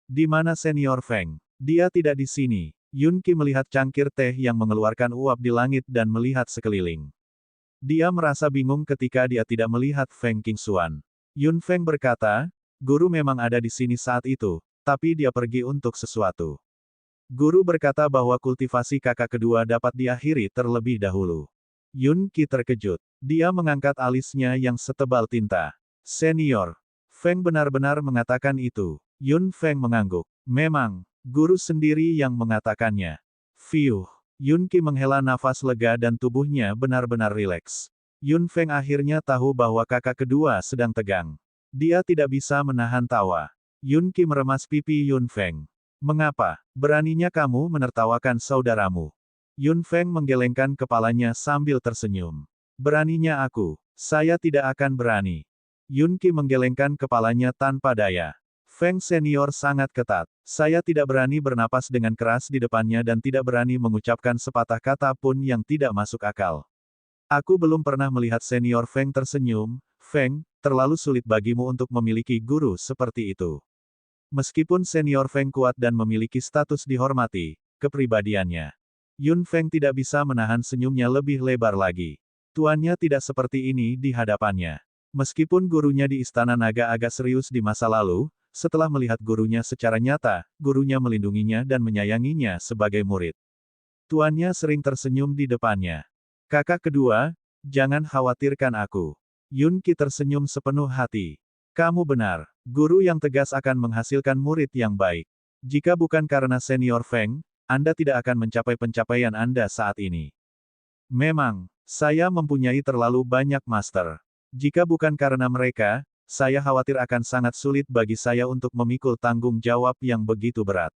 Di mana Senior Feng? Dia tidak di sini. Yun Qi melihat cangkir teh yang mengeluarkan uap di langit dan melihat sekeliling. Dia merasa bingung ketika dia tidak melihat Feng Qingxuan. Yun Feng berkata, Guru memang ada di sini saat itu, tapi dia pergi untuk sesuatu. Guru berkata bahwa kultivasi kakak kedua dapat diakhiri terlebih dahulu. Yun Qi terkejut. Dia mengangkat alisnya yang setebal tinta. Senior. Feng benar-benar mengatakan itu. Yun Feng mengangguk. Memang, guru sendiri yang mengatakannya. Fiuh. Yun Qi menghela nafas lega dan tubuhnya benar-benar rileks. Yun Feng akhirnya tahu bahwa kakak kedua sedang tegang. Dia tidak bisa menahan tawa. Yun Qi meremas pipi Yun Feng. Mengapa, beraninya kamu menertawakan saudaramu? Yun Feng menggelengkan kepalanya sambil tersenyum. Beraninya aku. Saya tidak akan berani. Yun Qi menggelengkan kepalanya tanpa daya. Feng senior sangat ketat. Saya tidak berani bernapas dengan keras di depannya dan tidak berani mengucapkan sepatah kata pun yang tidak masuk akal. Aku belum pernah melihat senior Feng tersenyum. Feng, terlalu sulit bagimu untuk memiliki guru seperti itu. Meskipun senior Feng kuat dan memiliki status dihormati, kepribadiannya. Yun Feng tidak bisa menahan senyumnya lebih lebar lagi. Tuannya tidak seperti ini di hadapannya. Meskipun gurunya di Istana Naga agak serius di masa lalu, setelah melihat gurunya secara nyata, gurunya melindunginya dan menyayanginya sebagai murid. Tuannya sering tersenyum di depannya. Kakak kedua, jangan khawatirkan aku. Yun Qi tersenyum sepenuh hati. Kamu benar, guru yang tegas akan menghasilkan murid yang baik. Jika bukan karena senior Feng, Anda tidak akan mencapai pencapaian Anda saat ini. Memang, saya mempunyai terlalu banyak master. Jika bukan karena mereka, saya khawatir akan sangat sulit bagi saya untuk memikul tanggung jawab yang begitu berat.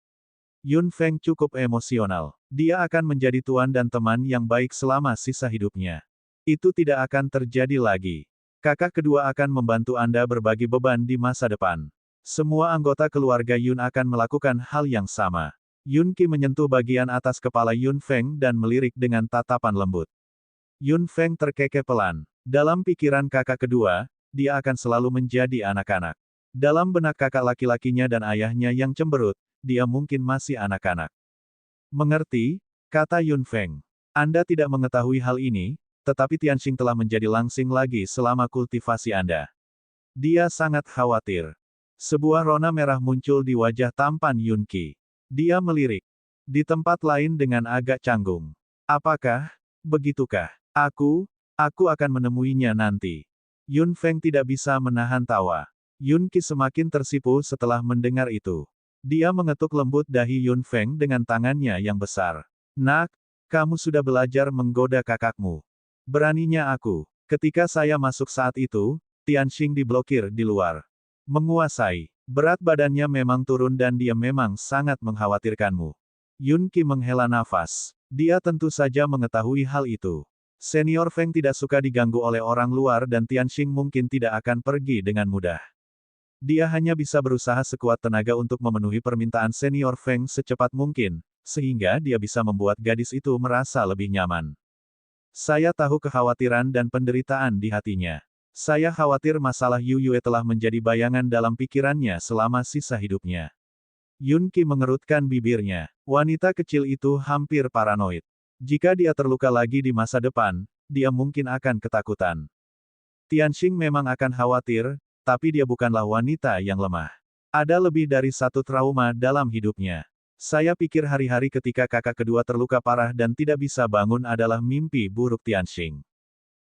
Yun Feng cukup emosional. Dia akan menjadi tuan dan teman yang baik selama sisa hidupnya. Itu tidak akan terjadi lagi. Kakak kedua akan membantu Anda berbagi beban di masa depan. Semua anggota keluarga Yun akan melakukan hal yang sama. Yun Qi menyentuh bagian atas kepala Yun Feng dan melirik dengan tatapan lembut. Yun Feng terkekeh pelan. Dalam pikiran kakak kedua, dia akan selalu menjadi anak-anak. Dalam benak kakak laki-lakinya dan ayahnya yang cemberut, dia mungkin masih anak-anak. Mengerti? Kata Yun Feng. Anda tidak mengetahui hal ini, tetapi Tianxing telah menjadi langsing lagi selama kultivasi Anda. Dia sangat khawatir. Sebuah rona merah muncul di wajah tampan Yun Qi. Dia melirik. Di tempat lain dengan agak canggung. Apakah? Begitukah? Aku akan menemuinya nanti. Yun Feng tidak bisa menahan tawa. Yun Qi semakin tersipu setelah mendengar itu. Dia mengetuk lembut dahi Yun Feng dengan tangannya yang besar. Nak, kamu sudah belajar menggoda kakakmu. Beraninya aku. Ketika saya masuk saat itu, Tianxing diblokir di luar. Menguasai. Berat badannya memang turun dan dia memang sangat mengkhawatirkanmu. Yun Qi menghela nafas. Dia tentu saja mengetahui hal itu. Senior Feng tidak suka diganggu oleh orang luar dan Tianxing mungkin tidak akan pergi dengan mudah. Dia hanya bisa berusaha sekuat tenaga untuk memenuhi permintaan senior Feng secepat mungkin, sehingga dia bisa membuat gadis itu merasa lebih nyaman. Saya tahu kekhawatiran dan penderitaan di hatinya. Saya khawatir masalah Yu Yue telah menjadi bayangan dalam pikirannya selama sisa hidupnya. Yun Qi mengerutkan bibirnya. Wanita kecil itu hampir paranoid. Jika dia terluka lagi di masa depan, dia mungkin akan ketakutan. Tianxing memang akan khawatir, tapi dia bukanlah wanita yang lemah. Ada lebih dari satu trauma dalam hidupnya. Saya pikir hari-hari ketika kakak kedua terluka parah dan tidak bisa bangun adalah mimpi buruk Tianxing.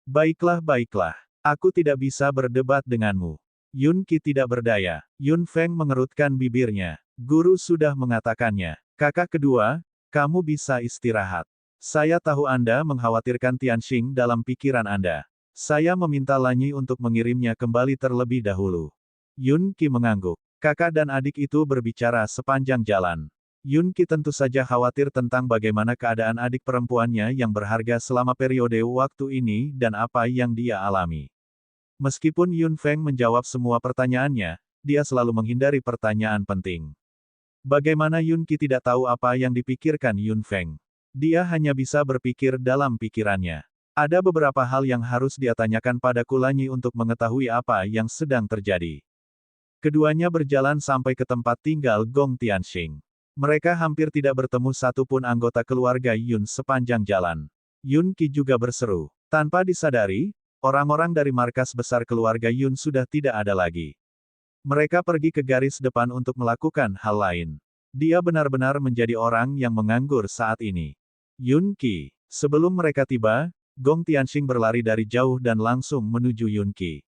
Baiklah. Aku tidak bisa berdebat denganmu. Yun Qi tidak berdaya. Yun Feng mengerutkan bibirnya. Guru sudah mengatakannya. Kakak kedua, kamu bisa istirahat. Saya tahu Anda mengkhawatirkan Tianxing dalam pikiran Anda. Saya meminta Lanyi untuk mengirimnya kembali terlebih dahulu. Yun Qi mengangguk. Kakak dan adik itu berbicara sepanjang jalan. Yun Qi tentu saja khawatir tentang bagaimana keadaan adik perempuannya yang berharga selama periode waktu ini dan apa yang dia alami. Meskipun Yun Feng menjawab semua pertanyaannya, dia selalu menghindari pertanyaan penting. Bagaimana Yun Qi tidak tahu apa yang dipikirkan Yun Feng? Dia hanya bisa berpikir dalam pikirannya. Ada beberapa hal yang harus dia tanyakan pada Kulanyi untuk mengetahui apa yang sedang terjadi. Keduanya berjalan sampai ke tempat tinggal Gong Tianxing. Mereka hampir tidak bertemu satupun anggota keluarga Yun sepanjang jalan. Yun Qi juga berseru. Tanpa disadari, orang-orang dari markas besar keluarga Yun sudah tidak ada lagi. Mereka pergi ke garis depan untuk melakukan hal lain. Dia benar-benar menjadi orang yang menganggur saat ini. Yun Qi. Sebelum mereka tiba, Gong Tianxing berlari dari jauh dan langsung menuju Yun Qi.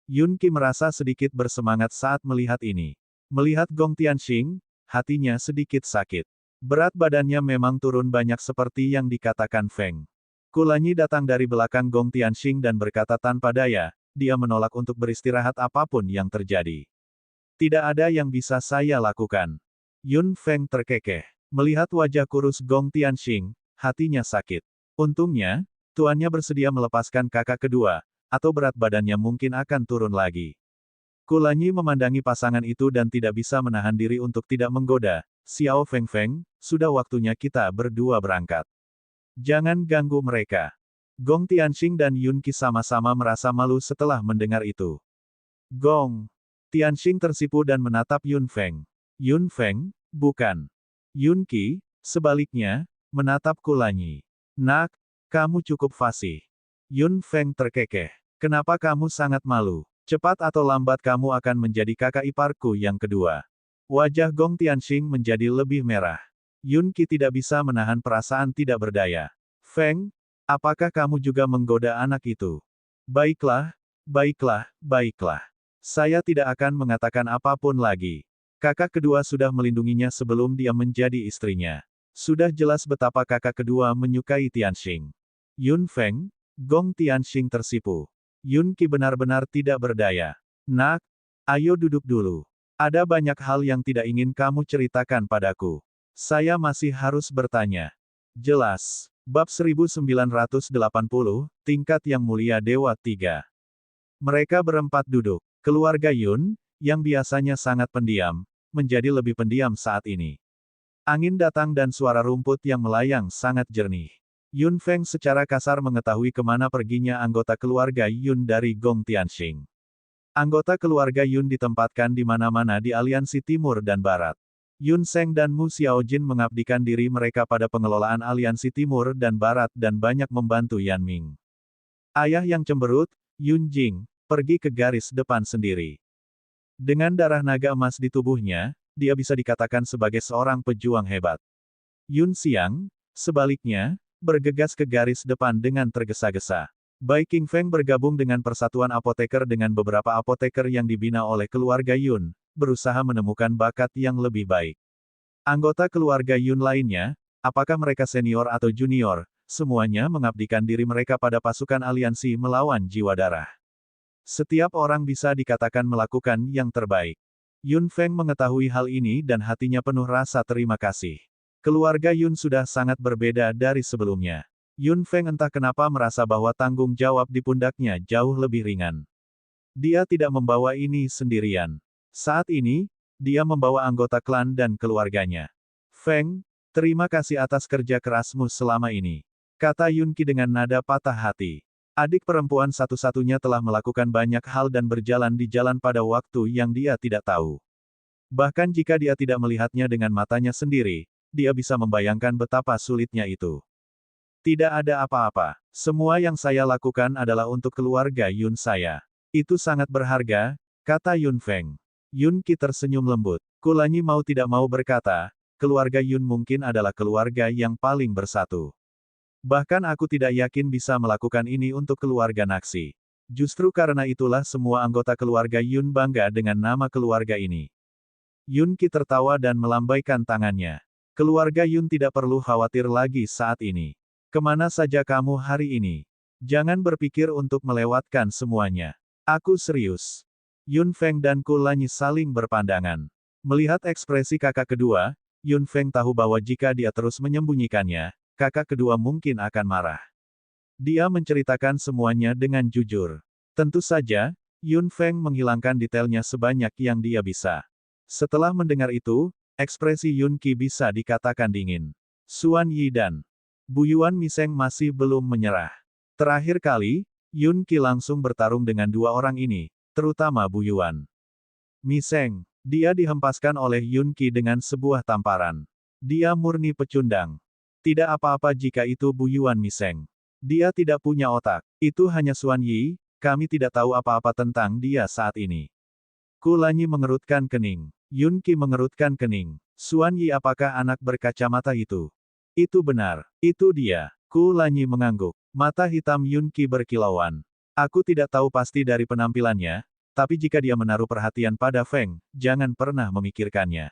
Yun Qi merasa sedikit bersemangat saat melihat ini. Melihat Gong Tianxing, hatinya sedikit sakit. Berat badannya memang turun banyak seperti yang dikatakan Feng. Kulanyi datang dari belakang Gong Tianxing dan berkata tanpa daya, dia menolak untuk beristirahat apapun yang terjadi. Tidak ada yang bisa saya lakukan. Yun Feng terkekeh. Melihat wajah kurus Gong Tianxing, hatinya sakit. Untungnya, tuannya bersedia melepaskan kakak kedua, atau berat badannya mungkin akan turun lagi. Kulanyi memandangi pasangan itu dan tidak bisa menahan diri untuk tidak menggoda. Xiao Fengfeng, sudah waktunya kita berdua berangkat. Jangan ganggu mereka. Gong Tianxing dan Yun Qi sama-sama merasa malu setelah mendengar itu. Gong. Tianxing tersipu dan menatap Yun Feng. Yun Feng, bukan. Yun Qi, sebaliknya, menatap Kulanyi. Nak, kamu cukup fasih. Yun Feng terkekeh. Kenapa kamu sangat malu? Cepat atau lambat kamu akan menjadi kakak iparku yang kedua. Wajah Gong Tianxing menjadi lebih merah. Yun Qi tidak bisa menahan perasaan tidak berdaya. Feng, apakah kamu juga menggoda anak itu? Baiklah, baiklah, baiklah. Saya tidak akan mengatakan apapun lagi. Kakak kedua sudah melindunginya sebelum dia menjadi istrinya. Sudah jelas betapa kakak kedua menyukai Tianxing. Yun Feng, Gong Tianxing tersipu. Yun Qi benar-benar tidak berdaya. Nak, ayo duduk dulu. Ada banyak hal yang tidak ingin kamu ceritakan padaku. Saya masih harus bertanya. Jelas. Bab 1980, Tingkat Yang Mulia Dewa 3. Mereka berempat duduk. Keluarga Yun, yang biasanya sangat pendiam, menjadi lebih pendiam saat ini. Angin datang dan suara rumput yang melayang sangat jernih. Yun Feng secara kasar mengetahui kemana perginya anggota keluarga Yun dari Gong Tianxing. Anggota keluarga Yun ditempatkan di mana-mana di aliansi Timur dan Barat. Yun Sheng dan Mu Xiaojin mengabdikan diri mereka pada pengelolaan aliansi Timur dan Barat dan banyak membantu Yan Ming. Ayah yang cemberut, Yun Jing, pergi ke garis depan sendiri. Dengan darah naga emas di tubuhnya, dia bisa dikatakan sebagai seorang pejuang hebat. Yun Xiang, sebaliknya, bergegas ke garis depan dengan tergesa-gesa. Bai Qingfeng bergabung dengan Persatuan Apoteker dengan beberapa apoteker yang dibina oleh keluarga Yun, berusaha menemukan bakat yang lebih baik. Anggota keluarga Yun lainnya, apakah mereka senior atau junior, semuanya mengabdikan diri mereka pada pasukan aliansi melawan jiwa darah. Setiap orang bisa dikatakan melakukan yang terbaik. Yun Feng mengetahui hal ini dan hatinya penuh rasa terima kasih. Keluarga Yun sudah sangat berbeda dari sebelumnya. Yun Feng entah kenapa merasa bahwa tanggung jawab di pundaknya jauh lebih ringan. Dia tidak membawa ini sendirian. Saat ini, dia membawa anggota klan dan keluarganya. Feng, terima kasih atas kerja kerasmu selama ini. Kata Yun Qi dengan nada patah hati. Adik perempuan satu-satunya telah melakukan banyak hal dan berjalan di jalan pada waktu yang dia tidak tahu. Bahkan jika dia tidak melihatnya dengan matanya sendiri, dia bisa membayangkan betapa sulitnya itu. Tidak ada apa-apa. Semua yang saya lakukan adalah untuk keluarga Yun saya. Itu sangat berharga, kata Yun Feng. Yun Qi tersenyum lembut. Kulanyi mau tidak mau berkata, keluarga Yun mungkin adalah keluarga yang paling bersatu. Bahkan aku tidak yakin bisa melakukan ini untuk keluarga Naxi. Justru karena itulah semua anggota keluarga Yun bangga dengan nama keluarga ini. Yun Qi tertawa dan melambaikan tangannya. Keluarga Yun tidak perlu khawatir lagi saat ini. Kemana saja kamu hari ini? Jangan berpikir untuk melewatkan semuanya. Aku serius. Yun Feng dan Kulanyi saling berpandangan. Melihat ekspresi kakak kedua, Yun Feng tahu bahwa jika dia terus menyembunyikannya, kakak kedua mungkin akan marah. Dia menceritakan semuanya dengan jujur. Tentu saja, Yun Feng menghilangkan detailnya sebanyak yang dia bisa. Setelah mendengar itu, ekspresi Yun Qi bisa dikatakan dingin. Xuan Yi dan Bu Yuan Miseng masih belum menyerah. Terakhir kali, Yun Qi langsung bertarung dengan dua orang ini, terutama Bu Yuan Miseng. Dia dihempaskan oleh Yun Qi dengan sebuah tamparan. Dia murni pecundang. Tidak apa-apa jika itu Bu Yuan Miseng. Dia tidak punya otak. Itu hanya Xuan Yi, kami tidak tahu apa-apa tentang dia saat ini. Kulanyi mengerutkan kening. Yun Qi mengerutkan kening. Xuan Yi apakah anak berkacamata itu? Itu benar. Itu dia. Kulanyi mengangguk. Mata hitam Yun Qi berkilauan. Aku tidak tahu pasti dari penampilannya, tapi jika dia menaruh perhatian pada Feng, jangan pernah memikirkannya.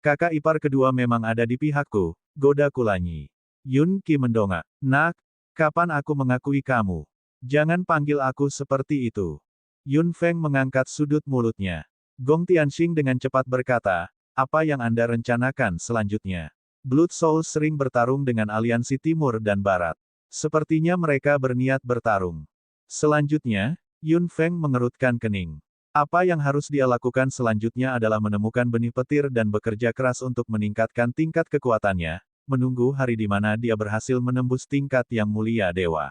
Kakak ipar kedua memang ada di pihakku, goda Kulanyi. Yun Qi mendongak. Nak, kapan aku mengakui kamu? Jangan panggil aku seperti itu. Yun Feng mengangkat sudut mulutnya. Gong Tianxing dengan cepat berkata, apa yang Anda rencanakan selanjutnya? Blood Soul sering bertarung dengan aliansi Timur dan Barat. Sepertinya mereka berniat bertarung. Selanjutnya, Yun Feng mengerutkan kening. Apa yang harus dia lakukan selanjutnya adalah menemukan benih petir dan bekerja keras untuk meningkatkan tingkat kekuatannya, menunggu hari di mana dia berhasil menembus tingkat yang mulia dewa.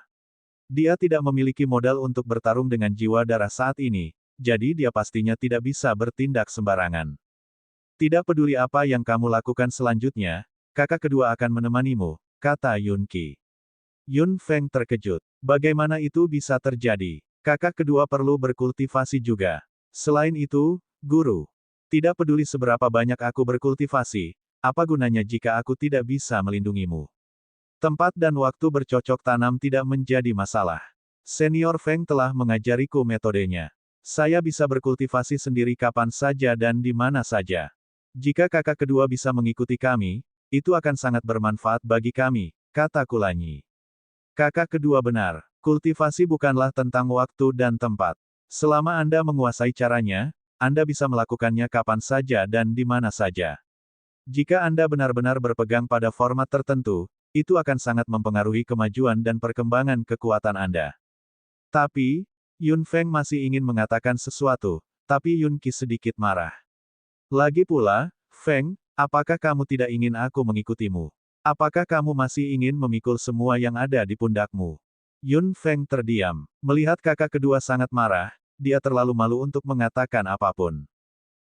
Dia tidak memiliki modal untuk bertarung dengan jiwa darah saat ini, jadi dia pastinya tidak bisa bertindak sembarangan. Tidak peduli apa yang kamu lakukan selanjutnya, kakak kedua akan menemanimu, kata Yun Qi. Yun Feng terkejut. Bagaimana itu bisa terjadi? Kakak kedua perlu berkultivasi juga. Selain itu, guru. Tidak peduli seberapa banyak aku berkultivasi, apa gunanya jika aku tidak bisa melindungimu? Tempat dan waktu bercocok tanam tidak menjadi masalah. Senior Feng telah mengajariku metodenya. Saya bisa berkultivasi sendiri kapan saja dan di mana saja. Jika kakak kedua bisa mengikuti kami, itu akan sangat bermanfaat bagi kami, kata Kulanyi. Kakak kedua benar, kultivasi bukanlah tentang waktu dan tempat. Selama Anda menguasai caranya, Anda bisa melakukannya kapan saja dan di mana saja. Jika Anda benar-benar berpegang pada format tertentu, itu akan sangat mempengaruhi kemajuan dan perkembangan kekuatan Anda. Tapi, Yun Feng masih ingin mengatakan sesuatu, tapi Yun Qi sedikit marah. Lagi pula, Feng, apakah kamu tidak ingin aku mengikutimu? Apakah kamu masih ingin memikul semua yang ada di pundakmu? Yun Feng terdiam. Melihat kakak kedua sangat marah, dia terlalu malu untuk mengatakan apapun.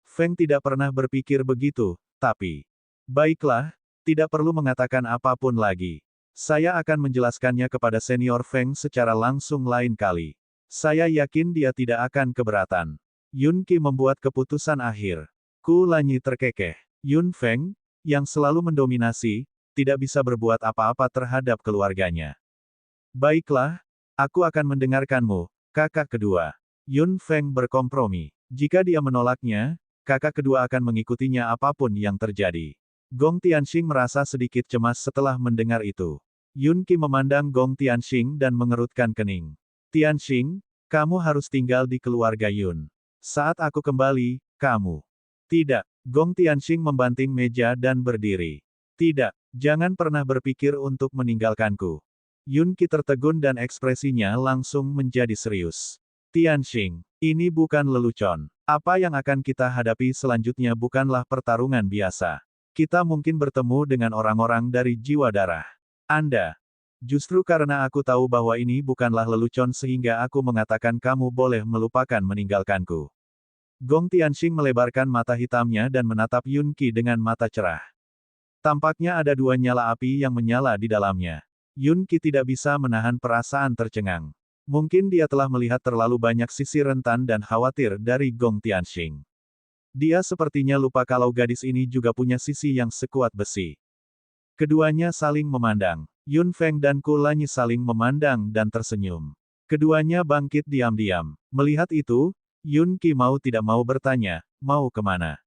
Feng tidak pernah berpikir begitu, tapi... Baiklah, tidak perlu mengatakan apapun lagi. Saya akan menjelaskannya kepada senior Feng secara langsung lain kali. Saya yakin dia tidak akan keberatan. Yun Qi membuat keputusan akhir. Kulanyi terkekeh. Yun Feng, yang selalu mendominasi, tidak bisa berbuat apa-apa terhadap keluarganya. Baiklah, aku akan mendengarkanmu, kakak kedua. Yun Feng berkompromi. Jika dia menolaknya, kakak kedua akan mengikutinya apapun yang terjadi. Gong Tianxing merasa sedikit cemas setelah mendengar itu. Yun Qi memandang Gong Tianxing dan mengerutkan kening. Tianxing, kamu harus tinggal di keluarga Yun. Saat aku kembali, kamu. Tidak. Gong Tianxing membanting meja dan berdiri. Tidak. Jangan pernah berpikir untuk meninggalkanku. Yun Qi tertegun dan ekspresinya langsung menjadi serius. Tianxing, ini bukan lelucon. Apa yang akan kita hadapi selanjutnya bukanlah pertarungan biasa. Kita mungkin bertemu dengan orang-orang dari jiwa darah. Anda. Justru karena aku tahu bahwa ini bukanlah lelucon sehingga aku mengatakan kamu boleh melupakan meninggalkanku. Gong Tianxing melebarkan mata hitamnya dan menatap Yun Qi dengan mata cerah. Tampaknya ada dua nyala api yang menyala di dalamnya. Yun Qi tidak bisa menahan perasaan tercengang. Mungkin dia telah melihat terlalu banyak sisi rentan dan khawatir dari Gong Tianxing. Dia sepertinya lupa kalau gadis ini juga punya sisi yang sekuat besi. Keduanya saling memandang. Yun Feng dan Kulanyi saling memandang dan tersenyum. Keduanya bangkit diam-diam. Melihat itu, Yun Qi mau tidak mau bertanya, mau kemana?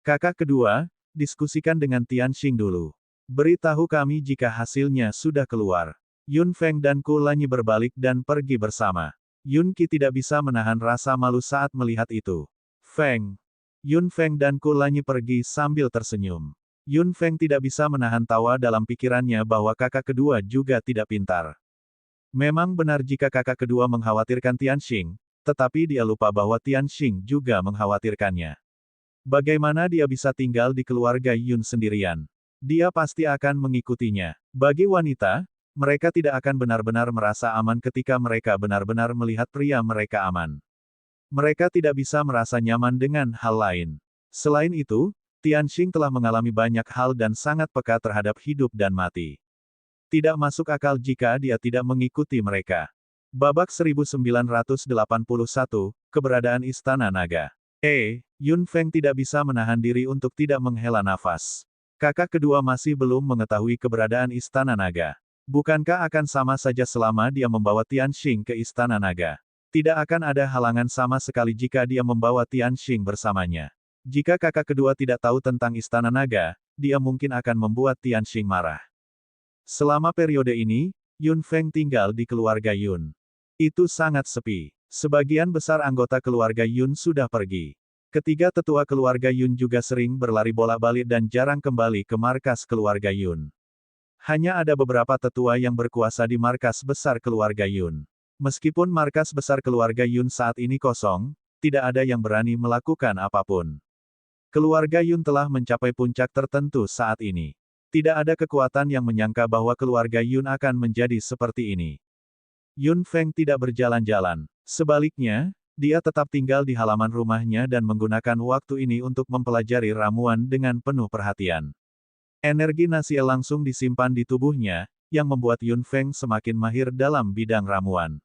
Kakak kedua, diskusikan dengan Tianxing dulu. Beritahu kami jika hasilnya sudah keluar. Yun Feng dan Kulanyi berbalik dan pergi bersama. Yun Qi tidak bisa menahan rasa malu saat melihat itu. Feng. Yun Feng dan Kulanyi pergi sambil tersenyum. Yun Feng tidak bisa menahan tawa dalam pikirannya bahwa kakak kedua juga tidak pintar. Memang benar jika kakak kedua mengkhawatirkan Tianxing, tetapi dia lupa bahwa Tianxing juga mengkhawatirkannya. Bagaimana dia bisa tinggal di keluarga Yun sendirian? Dia pasti akan mengikutinya. Bagi wanita, mereka tidak akan benar-benar merasa aman ketika mereka benar-benar melihat pria mereka aman. Mereka tidak bisa merasa nyaman dengan hal lain. Selain itu, Tianxing telah mengalami banyak hal dan sangat peka terhadap hidup dan mati. Tidak masuk akal jika dia tidak mengikuti mereka. Babak 1981, Keberadaan Istana Naga. Yun Feng tidak bisa menahan diri untuk tidak menghela nafas. Kakak kedua masih belum mengetahui keberadaan Istana Naga. Bukankah akan sama saja selama dia membawa Tianxing ke Istana Naga? Tidak akan ada halangan sama sekali jika dia membawa Tianxing bersamanya. Jika kakak kedua tidak tahu tentang Istana Naga, dia mungkin akan membuat Tianxing marah. Selama periode ini, Yun Feng tinggal di keluarga Yun. Itu sangat sepi. Sebagian besar anggota keluarga Yun sudah pergi. Ketiga tetua keluarga Yun juga sering berlari bolak-balik dan jarang kembali ke markas keluarga Yun. Hanya ada beberapa tetua yang berkuasa di markas besar keluarga Yun. Meskipun markas besar keluarga Yun saat ini kosong, tidak ada yang berani melakukan apapun. Keluarga Yun telah mencapai puncak tertentu saat ini. Tidak ada kekuatan yang menyangka bahwa keluarga Yun akan menjadi seperti ini. Yun Feng tidak berjalan-jalan. Sebaliknya, dia tetap tinggal di halaman rumahnya dan menggunakan waktu ini untuk mempelajari ramuan dengan penuh perhatian. Energi Nasiel langsung disimpan di tubuhnya, yang membuat Yun Feng semakin mahir dalam bidang ramuan.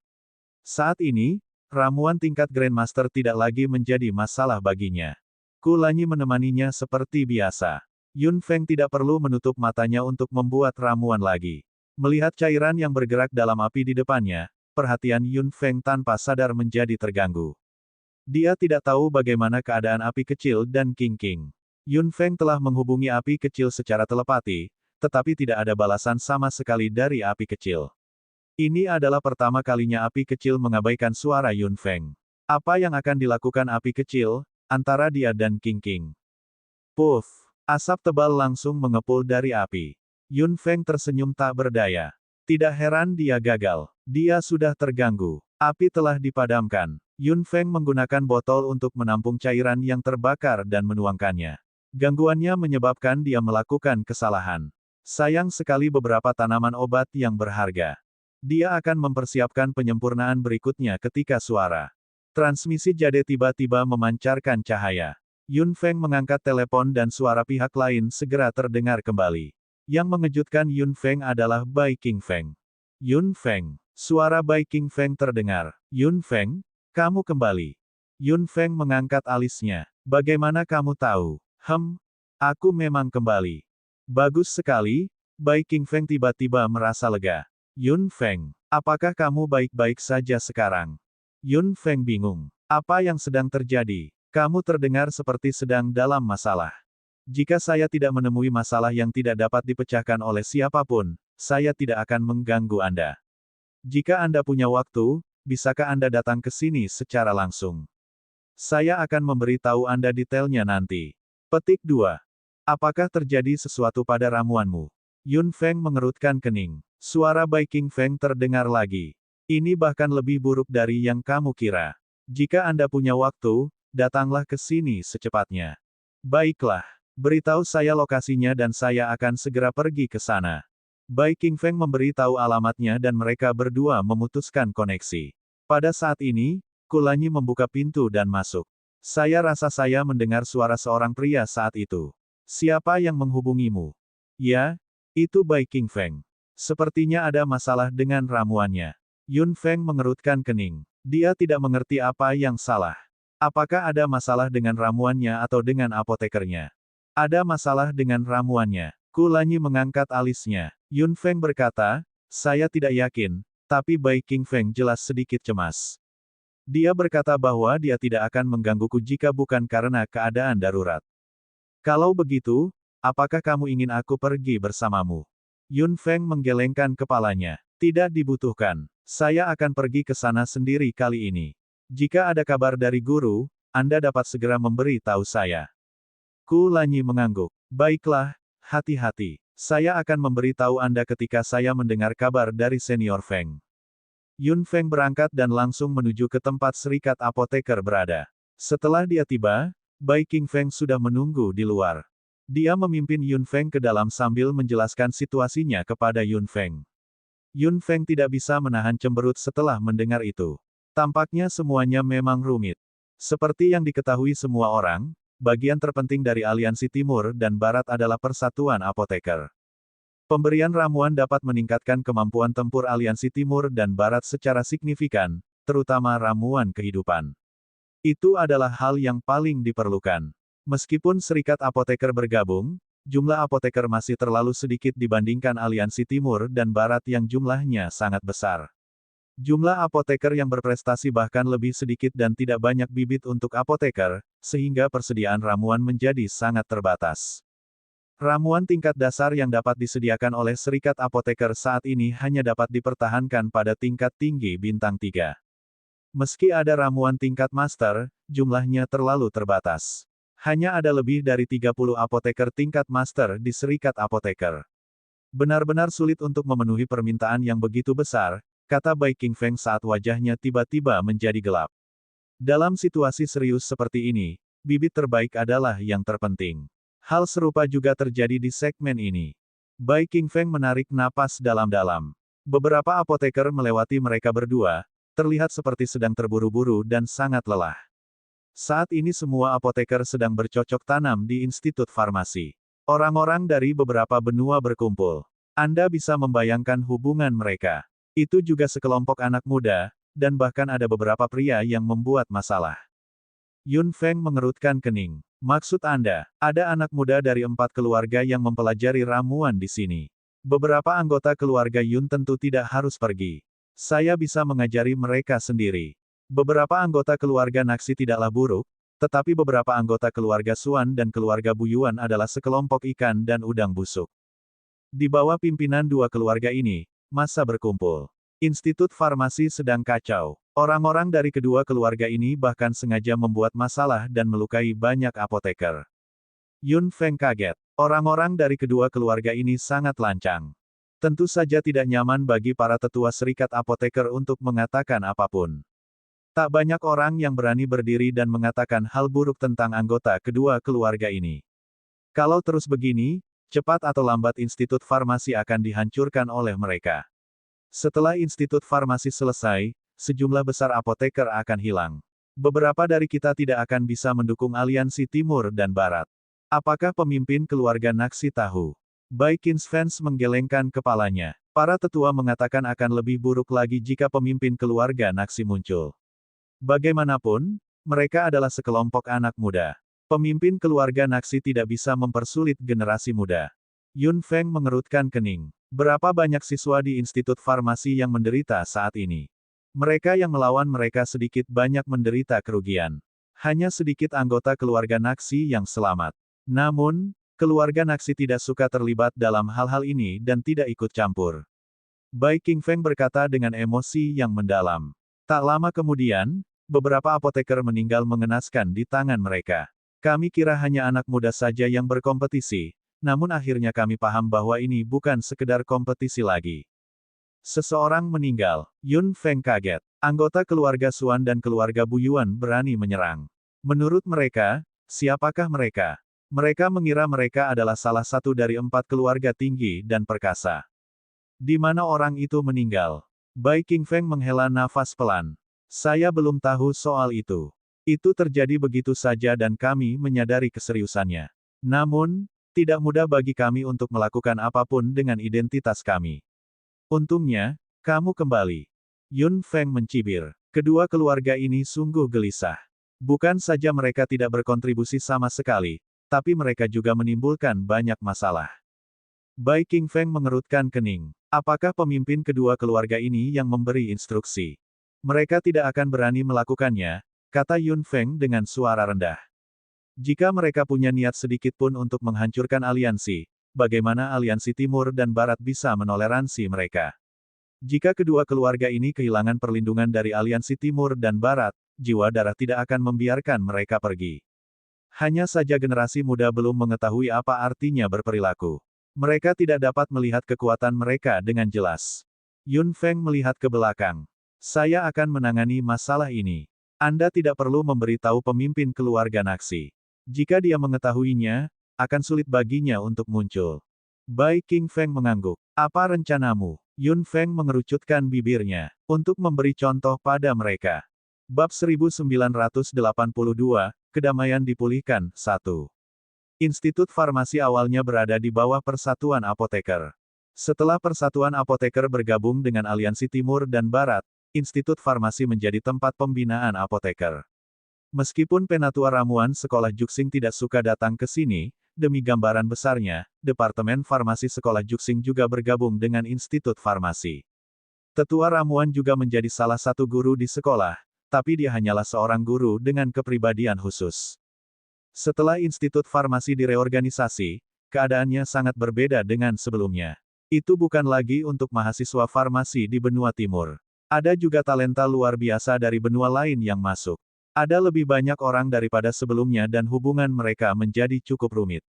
Saat ini, ramuan tingkat Grandmaster tidak lagi menjadi masalah baginya. Kulanyi menemaninya seperti biasa. Yun Feng tidak perlu menutup matanya untuk membuat ramuan lagi. Melihat cairan yang bergerak dalam api di depannya, perhatian Yun Feng tanpa sadar menjadi terganggu. Dia tidak tahu bagaimana keadaan api kecil dan King. Yun Feng telah menghubungi api kecil secara telepati, tetapi tidak ada balasan sama sekali dari api kecil. Ini adalah pertama kalinya api kecil mengabaikan suara Yun Feng. Apa yang akan dilakukan api kecil, antara dia dan King? Puff! Asap tebal langsung mengepul dari api. Yun Feng tersenyum tak berdaya. Tidak heran dia gagal. Dia sudah terganggu. Api telah dipadamkan. Yun Feng menggunakan botol untuk menampung cairan yang terbakar dan menuangkannya. Gangguannya menyebabkan dia melakukan kesalahan. Sayang sekali beberapa tanaman obat yang berharga. Dia akan mempersiapkan penyempurnaan berikutnya ketika suara transmisi jade tiba-tiba memancarkan cahaya. Yun Feng mengangkat telepon dan suara pihak lain segera terdengar kembali. Yang mengejutkan Yun Feng adalah Bai Qingfeng. Yun Feng. Suara Bai Qingfeng terdengar. Yun Feng, kamu kembali. Yun Feng mengangkat alisnya. Bagaimana kamu tahu? Aku memang kembali. Bagus sekali, Bai Qingfeng tiba-tiba merasa lega. Yun Feng, apakah kamu baik-baik saja sekarang? Yun Feng bingung. Apa yang sedang terjadi? Kamu terdengar seperti sedang dalam masalah. Jika saya tidak menemui masalah yang tidak dapat dipecahkan oleh siapapun, saya tidak akan mengganggu Anda. Jika Anda punya waktu, bisakah Anda datang ke sini secara langsung? Saya akan memberitahu Anda detailnya nanti. Petik 2. Apakah terjadi sesuatu pada ramuanmu? Yun Feng mengerutkan kening. Suara Bai Qingfeng terdengar lagi. Ini bahkan lebih buruk dari yang kamu kira. Jika Anda punya waktu, datanglah ke sini secepatnya. Baiklah, beritahu saya lokasinya dan saya akan segera pergi ke sana. Bai Qingfeng memberitahu alamatnya dan mereka berdua memutuskan koneksi. Pada saat ini, Kulanyi membuka pintu dan masuk. Saya rasa saya mendengar suara seorang pria saat itu. Siapa yang menghubungimu? Ya, itu Bai Qingfeng. Sepertinya ada masalah dengan ramuannya. Yun Feng mengerutkan kening. Dia tidak mengerti apa yang salah. Apakah ada masalah dengan ramuannya atau dengan apotekernya? Ada masalah dengan ramuannya. Kulanyi mengangkat alisnya. Yun Feng berkata, saya tidak yakin, tapi Bai Qingfeng jelas sedikit cemas. Dia berkata bahwa dia tidak akan menggangguku jika bukan karena keadaan darurat. Kalau begitu, apakah kamu ingin aku pergi bersamamu? Yun Feng menggelengkan kepalanya. Tidak dibutuhkan. Saya akan pergi ke sana sendiri kali ini. Jika ada kabar dari guru, Anda dapat segera memberi tahu saya. Kulanyi mengangguk. Baiklah, hati-hati. Saya akan memberi tahu Anda ketika saya mendengar kabar dari Senior Feng. Yun Feng berangkat dan langsung menuju ke tempat serikat apoteker berada. Setelah dia tiba, Bai Qingfeng sudah menunggu di luar. Dia memimpin Yun Feng ke dalam sambil menjelaskan situasinya kepada Yun Feng. Yun Feng tidak bisa menahan cemberut setelah mendengar itu. Tampaknya semuanya memang rumit. Seperti yang diketahui semua orang, bagian terpenting dari Aliansi Timur dan Barat adalah Persatuan Apoteker. Pemberian ramuan dapat meningkatkan kemampuan tempur Aliansi Timur dan Barat secara signifikan, terutama ramuan kehidupan. Itu adalah hal yang paling diperlukan. Meskipun serikat apoteker bergabung, jumlah apoteker masih terlalu sedikit dibandingkan Aliansi Timur dan Barat yang jumlahnya sangat besar. Jumlah apoteker yang berprestasi bahkan lebih sedikit dan tidak banyak bibit untuk apoteker, sehingga persediaan ramuan menjadi sangat terbatas. Ramuan tingkat dasar yang dapat disediakan oleh serikat apoteker saat ini hanya dapat dipertahankan pada tingkat tinggi bintang 3. Meski ada ramuan tingkat master, jumlahnya terlalu terbatas. Hanya ada lebih dari 30 apoteker tingkat master di serikat apoteker. Benar-benar sulit untuk memenuhi permintaan yang begitu besar, kata Bai Qingfeng saat wajahnya tiba-tiba menjadi gelap. Dalam situasi serius seperti ini, bibit terbaik adalah yang terpenting. Hal serupa juga terjadi di segmen ini. Bai Qingfeng menarik napas dalam-dalam. Beberapa apoteker melewati mereka berdua, terlihat seperti sedang terburu-buru dan sangat lelah. Saat ini semua apoteker sedang bercocok tanam di Institut Farmasi. Orang-orang dari beberapa benua berkumpul. Anda bisa membayangkan hubungan mereka. Itu juga sekelompok anak muda, dan bahkan ada beberapa pria yang membuat masalah. Yun Feng mengerutkan kening. Maksud Anda, ada anak muda dari 4 keluarga yang mempelajari ramuan di sini. Beberapa anggota keluarga Yun tentu tidak harus pergi. Saya bisa mengajari mereka sendiri. Beberapa anggota keluarga Naxi tidaklah buruk, tetapi beberapa anggota keluarga Suan dan keluarga Buyuan adalah sekelompok ikan dan udang busuk. Di bawah pimpinan dua keluarga ini, massa berkumpul. Institut Farmasi sedang kacau. Orang-orang dari kedua keluarga ini bahkan sengaja membuat masalah dan melukai banyak apoteker. Yun Feng kaget. Orang-orang dari kedua keluarga ini sangat lancang. Tentu saja tidak nyaman bagi para tetua serikat apoteker untuk mengatakan apapun. Tak banyak orang yang berani berdiri dan mengatakan hal buruk tentang anggota kedua keluarga ini. Kalau terus begini, cepat atau lambat Institut Farmasi akan dihancurkan oleh mereka. Setelah Institut Farmasi selesai, sejumlah besar apoteker akan hilang. Beberapa dari kita tidak akan bisa mendukung aliansi Timur dan Barat. Apakah pemimpin keluarga Naxi tahu? Bai Qingfeng menggelengkan kepalanya. Para tetua mengatakan akan lebih buruk lagi jika pemimpin keluarga Naxi muncul. Bagaimanapun, mereka adalah sekelompok anak muda. Pemimpin keluarga Naxi tidak bisa mempersulit generasi muda. Yun Feng mengerutkan kening. Berapa banyak siswa di Institut Farmasi yang menderita saat ini? Mereka yang melawan mereka sedikit banyak menderita kerugian. Hanya sedikit anggota keluarga Naxi yang selamat. Namun, keluarga Naxi tidak suka terlibat dalam hal-hal ini dan tidak ikut campur. Bai Qingfeng berkata dengan emosi yang mendalam. Tak lama kemudian, beberapa apoteker meninggal mengenaskan di tangan mereka. Kami kira hanya anak muda saja yang berkompetisi, namun akhirnya kami paham bahwa ini bukan sekedar kompetisi lagi. Seseorang meninggal. Yun Feng kaget. Anggota keluarga Suan dan keluarga Buyuan berani menyerang. Menurut mereka, siapakah mereka? Mereka mengira mereka adalah salah satu dari 4 keluarga tinggi dan perkasa. Di mana orang itu meninggal? Bai Qingfeng menghela nafas pelan. Saya belum tahu soal itu. Itu terjadi begitu saja dan kami menyadari keseriusannya. Namun, tidak mudah bagi kami untuk melakukan apapun dengan identitas kami. Untungnya, kamu kembali. Yun Feng mencibir. Kedua keluarga ini sungguh gelisah. Bukan saja mereka tidak berkontribusi sama sekali, tapi mereka juga menimbulkan banyak masalah. Bai Qingfeng mengerutkan kening. Apakah pemimpin kedua keluarga ini yang memberi instruksi? Mereka tidak akan berani melakukannya, kata Yun Feng dengan suara rendah. Jika mereka punya niat sedikit pun untuk menghancurkan aliansi, bagaimana aliansi Timur dan Barat bisa menoleransi mereka? Jika kedua keluarga ini kehilangan perlindungan dari aliansi Timur dan Barat, jiwa darah tidak akan membiarkan mereka pergi. Hanya saja generasi muda belum mengetahui apa artinya berperilaku. Mereka tidak dapat melihat kekuatan mereka dengan jelas. Yun Feng melihat ke belakang. Saya akan menangani masalah ini. Anda tidak perlu memberitahu pemimpin keluarga Naxi. Jika dia mengetahuinya, akan sulit baginya untuk muncul. Bai Qingfeng mengangguk. Apa rencanamu? Yun Feng mengerucutkan bibirnya. Untuk memberi contoh pada mereka. Bab 1982, Kedamaian dipulihkan, 1. Institut Farmasi awalnya berada di bawah Persatuan Apoteker. Setelah Persatuan Apoteker bergabung dengan Aliansi Timur dan Barat, Institut Farmasi menjadi tempat pembinaan apoteker. Meskipun penatua ramuan sekolah Juxing tidak suka datang ke sini, demi gambaran besarnya, Departemen Farmasi Sekolah Juxing juga bergabung dengan Institut Farmasi. Tetua ramuan juga menjadi salah satu guru di sekolah, tapi dia hanyalah seorang guru dengan kepribadian khusus. Setelah Institut Farmasi direorganisasi, keadaannya sangat berbeda dengan sebelumnya. Itu bukan lagi untuk mahasiswa farmasi di benua timur. Ada juga talenta luar biasa dari benua lain yang masuk. Ada lebih banyak orang daripada sebelumnya dan hubungan mereka menjadi cukup rumit.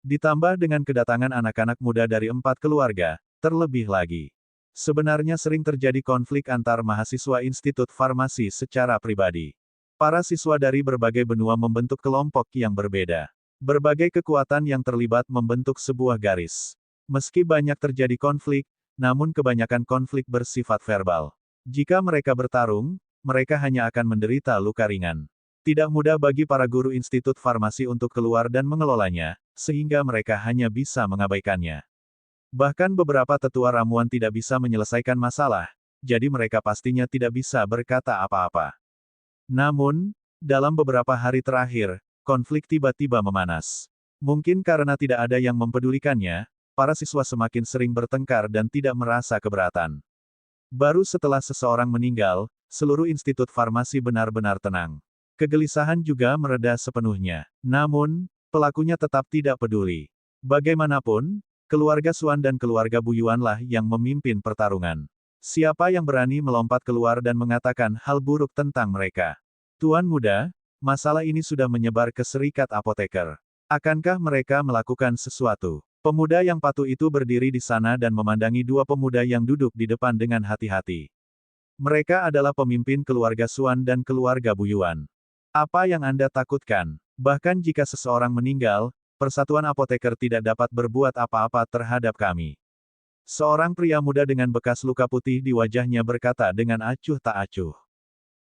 Ditambah dengan kedatangan anak-anak muda dari 4 keluarga, terlebih lagi. Sebenarnya sering terjadi konflik antar mahasiswa Institut Farmasi secara pribadi. Para siswa dari berbagai benua membentuk kelompok yang berbeda. Berbagai kekuatan yang terlibat membentuk sebuah garis. Meski banyak terjadi konflik, namun kebanyakan konflik bersifat verbal. Jika mereka bertarung, mereka hanya akan menderita luka ringan. Tidak mudah bagi para guru Institut Farmasi untuk keluar dan mengelolanya, sehingga mereka hanya bisa mengabaikannya. Bahkan beberapa tetua ramuan tidak bisa menyelesaikan masalah, jadi mereka pastinya tidak bisa berkata apa-apa. Namun, dalam beberapa hari terakhir, konflik tiba-tiba memanas. Mungkin karena tidak ada yang mempedulikannya, para siswa semakin sering bertengkar dan tidak merasa keberatan. Baru setelah seseorang meninggal, seluruh Institut Farmasi benar-benar tenang. Kegelisahan juga mereda sepenuhnya. Namun, pelakunya tetap tidak peduli. Bagaimanapun, keluarga Xuan dan keluarga Bu Yuanlah yang memimpin pertarungan. Siapa yang berani melompat keluar dan mengatakan hal buruk tentang mereka? Tuan Muda, masalah ini sudah menyebar ke Serikat Apoteker. Akankah mereka melakukan sesuatu? Pemuda yang patuh itu berdiri di sana dan memandangi dua pemuda yang duduk di depan dengan hati-hati. Mereka adalah pemimpin keluarga Xuan dan keluarga Bu Yuan. Apa yang Anda takutkan? Bahkan jika seseorang meninggal, Persatuan Apoteker tidak dapat berbuat apa-apa terhadap kami. Seorang pria muda dengan bekas luka putih di wajahnya berkata dengan acuh tak acuh.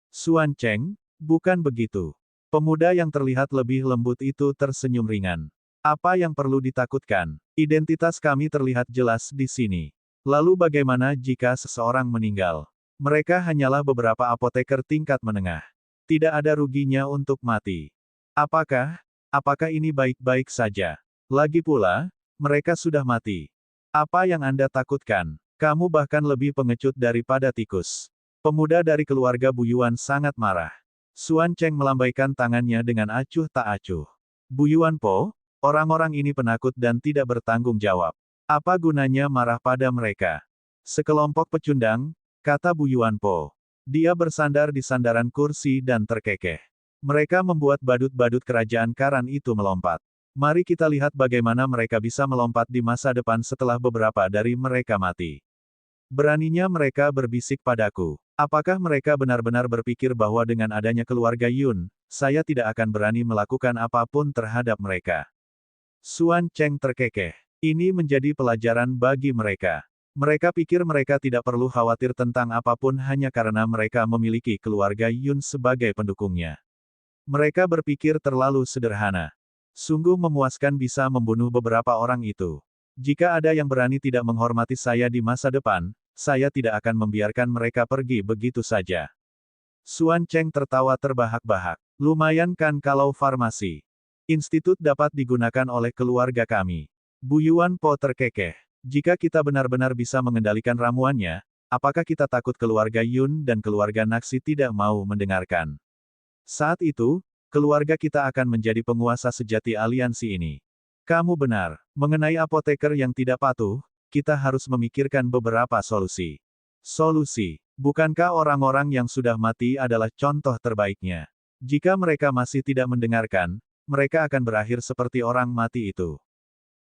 Xuan Cheng, bukan begitu. Pemuda yang terlihat lebih lembut itu tersenyum ringan. Apa yang perlu ditakutkan? Identitas kami terlihat jelas di sini. Lalu bagaimana jika seseorang meninggal? Mereka hanyalah beberapa apoteker tingkat menengah. Tidak ada ruginya untuk mati. Apakah ini baik-baik saja? Lagi pula, mereka sudah mati. Apa yang Anda takutkan? Kamu bahkan lebih pengecut daripada tikus. Pemuda dari keluarga Bu Yuan sangat marah. Xuan Cheng melambaikan tangannya dengan acuh tak acuh. Bu Yuan Po, orang-orang ini penakut dan tidak bertanggung jawab. Apa gunanya marah pada mereka? Sekelompok pecundang, kata Bu Yuan Po. Dia bersandar di sandaran kursi dan terkekeh. Mereka membuat badut-badut kerajaan Karan itu melompat. Mari kita lihat bagaimana mereka bisa melompat di masa depan setelah beberapa dari mereka mati. Beraninya mereka berbisik padaku. Apakah mereka benar-benar berpikir bahwa dengan adanya keluarga Yun, saya tidak akan berani melakukan apapun terhadap mereka? Xuan Cheng terkekeh. Ini menjadi pelajaran bagi mereka. Mereka pikir mereka tidak perlu khawatir tentang apapun hanya karena mereka memiliki keluarga Yun sebagai pendukungnya. Mereka berpikir terlalu sederhana. Sungguh memuaskan bisa membunuh beberapa orang itu. Jika ada yang berani tidak menghormati saya di masa depan, saya tidak akan membiarkan mereka pergi begitu saja. Xuan Cheng tertawa terbahak-bahak. Lumayan kan kalau farmasi institut dapat digunakan oleh keluarga kami. Bu Yuan Po terkekeh. Jika kita benar-benar bisa mengendalikan ramuannya, apakah kita takut keluarga Yun dan keluarga Naxi tidak mau mendengarkan? Saat itu, keluarga kita akan menjadi penguasa sejati aliansi ini. Kamu benar. Mengenai apoteker yang tidak patuh, kita harus memikirkan beberapa solusi. Solusi. Bukankah orang-orang yang sudah mati adalah contoh terbaiknya? Jika mereka masih tidak mendengarkan, mereka akan berakhir seperti orang mati itu.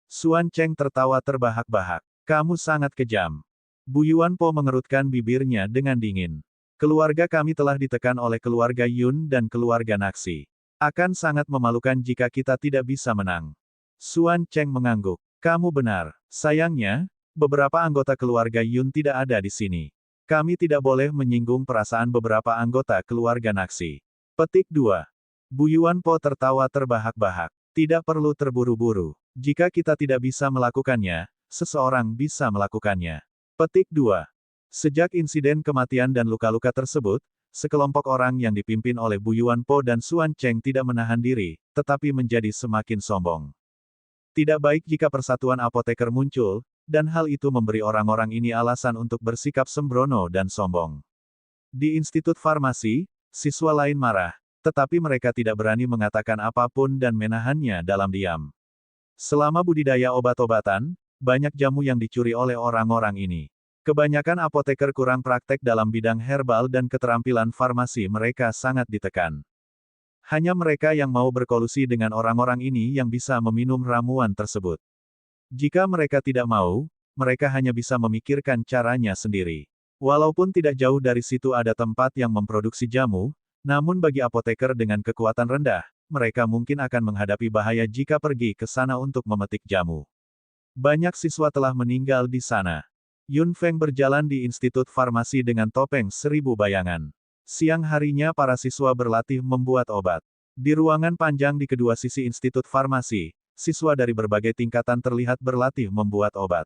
Xuan Cheng tertawa terbahak-bahak. Kamu sangat kejam. Bu Yuan Po mengerutkan bibirnya dengan dingin. Keluarga kami telah ditekan oleh keluarga Yun dan keluarga Naxi. Akan sangat memalukan jika kita tidak bisa menang. Xuan Cheng mengangguk. Kamu benar. Sayangnya, beberapa anggota keluarga Yun tidak ada di sini. Kami tidak boleh menyinggung perasaan beberapa anggota keluarga Naxi. Petik 2. Bu Yuan Po tertawa terbahak-bahak. Tidak perlu terburu-buru. Jika kita tidak bisa melakukannya, seseorang bisa melakukannya. Petik 2. Sejak insiden kematian dan luka-luka tersebut, sekelompok orang yang dipimpin oleh Bu Yuan Po dan Xuan Cheng tidak menahan diri, tetapi menjadi semakin sombong. Tidak baik jika persatuan apoteker muncul, dan hal itu memberi orang-orang ini alasan untuk bersikap sembrono dan sombong. Di Institut Farmasi, siswa lain marah, tetapi mereka tidak berani mengatakan apapun dan menahannya dalam diam. Selama budidaya obat-obatan, banyak jamu yang dicuri oleh orang-orang ini. Kebanyakan apoteker kurang praktek dalam bidang herbal dan keterampilan farmasi mereka sangat ditekan. Hanya mereka yang mau berkolusi dengan orang-orang ini yang bisa meminum ramuan tersebut. Jika mereka tidak mau, mereka hanya bisa memikirkan caranya sendiri. Walaupun tidak jauh dari situ ada tempat yang memproduksi jamu, namun bagi apoteker dengan kekuatan rendah, mereka mungkin akan menghadapi bahaya jika pergi ke sana untuk memetik jamu. Banyak siswa telah meninggal di sana. Yun Feng berjalan di Institut Farmasi dengan topeng 1000 bayangan. Siang harinya para siswa berlatih membuat obat. Di ruangan panjang di kedua sisi Institut Farmasi, siswa dari berbagai tingkatan terlihat berlatih membuat obat.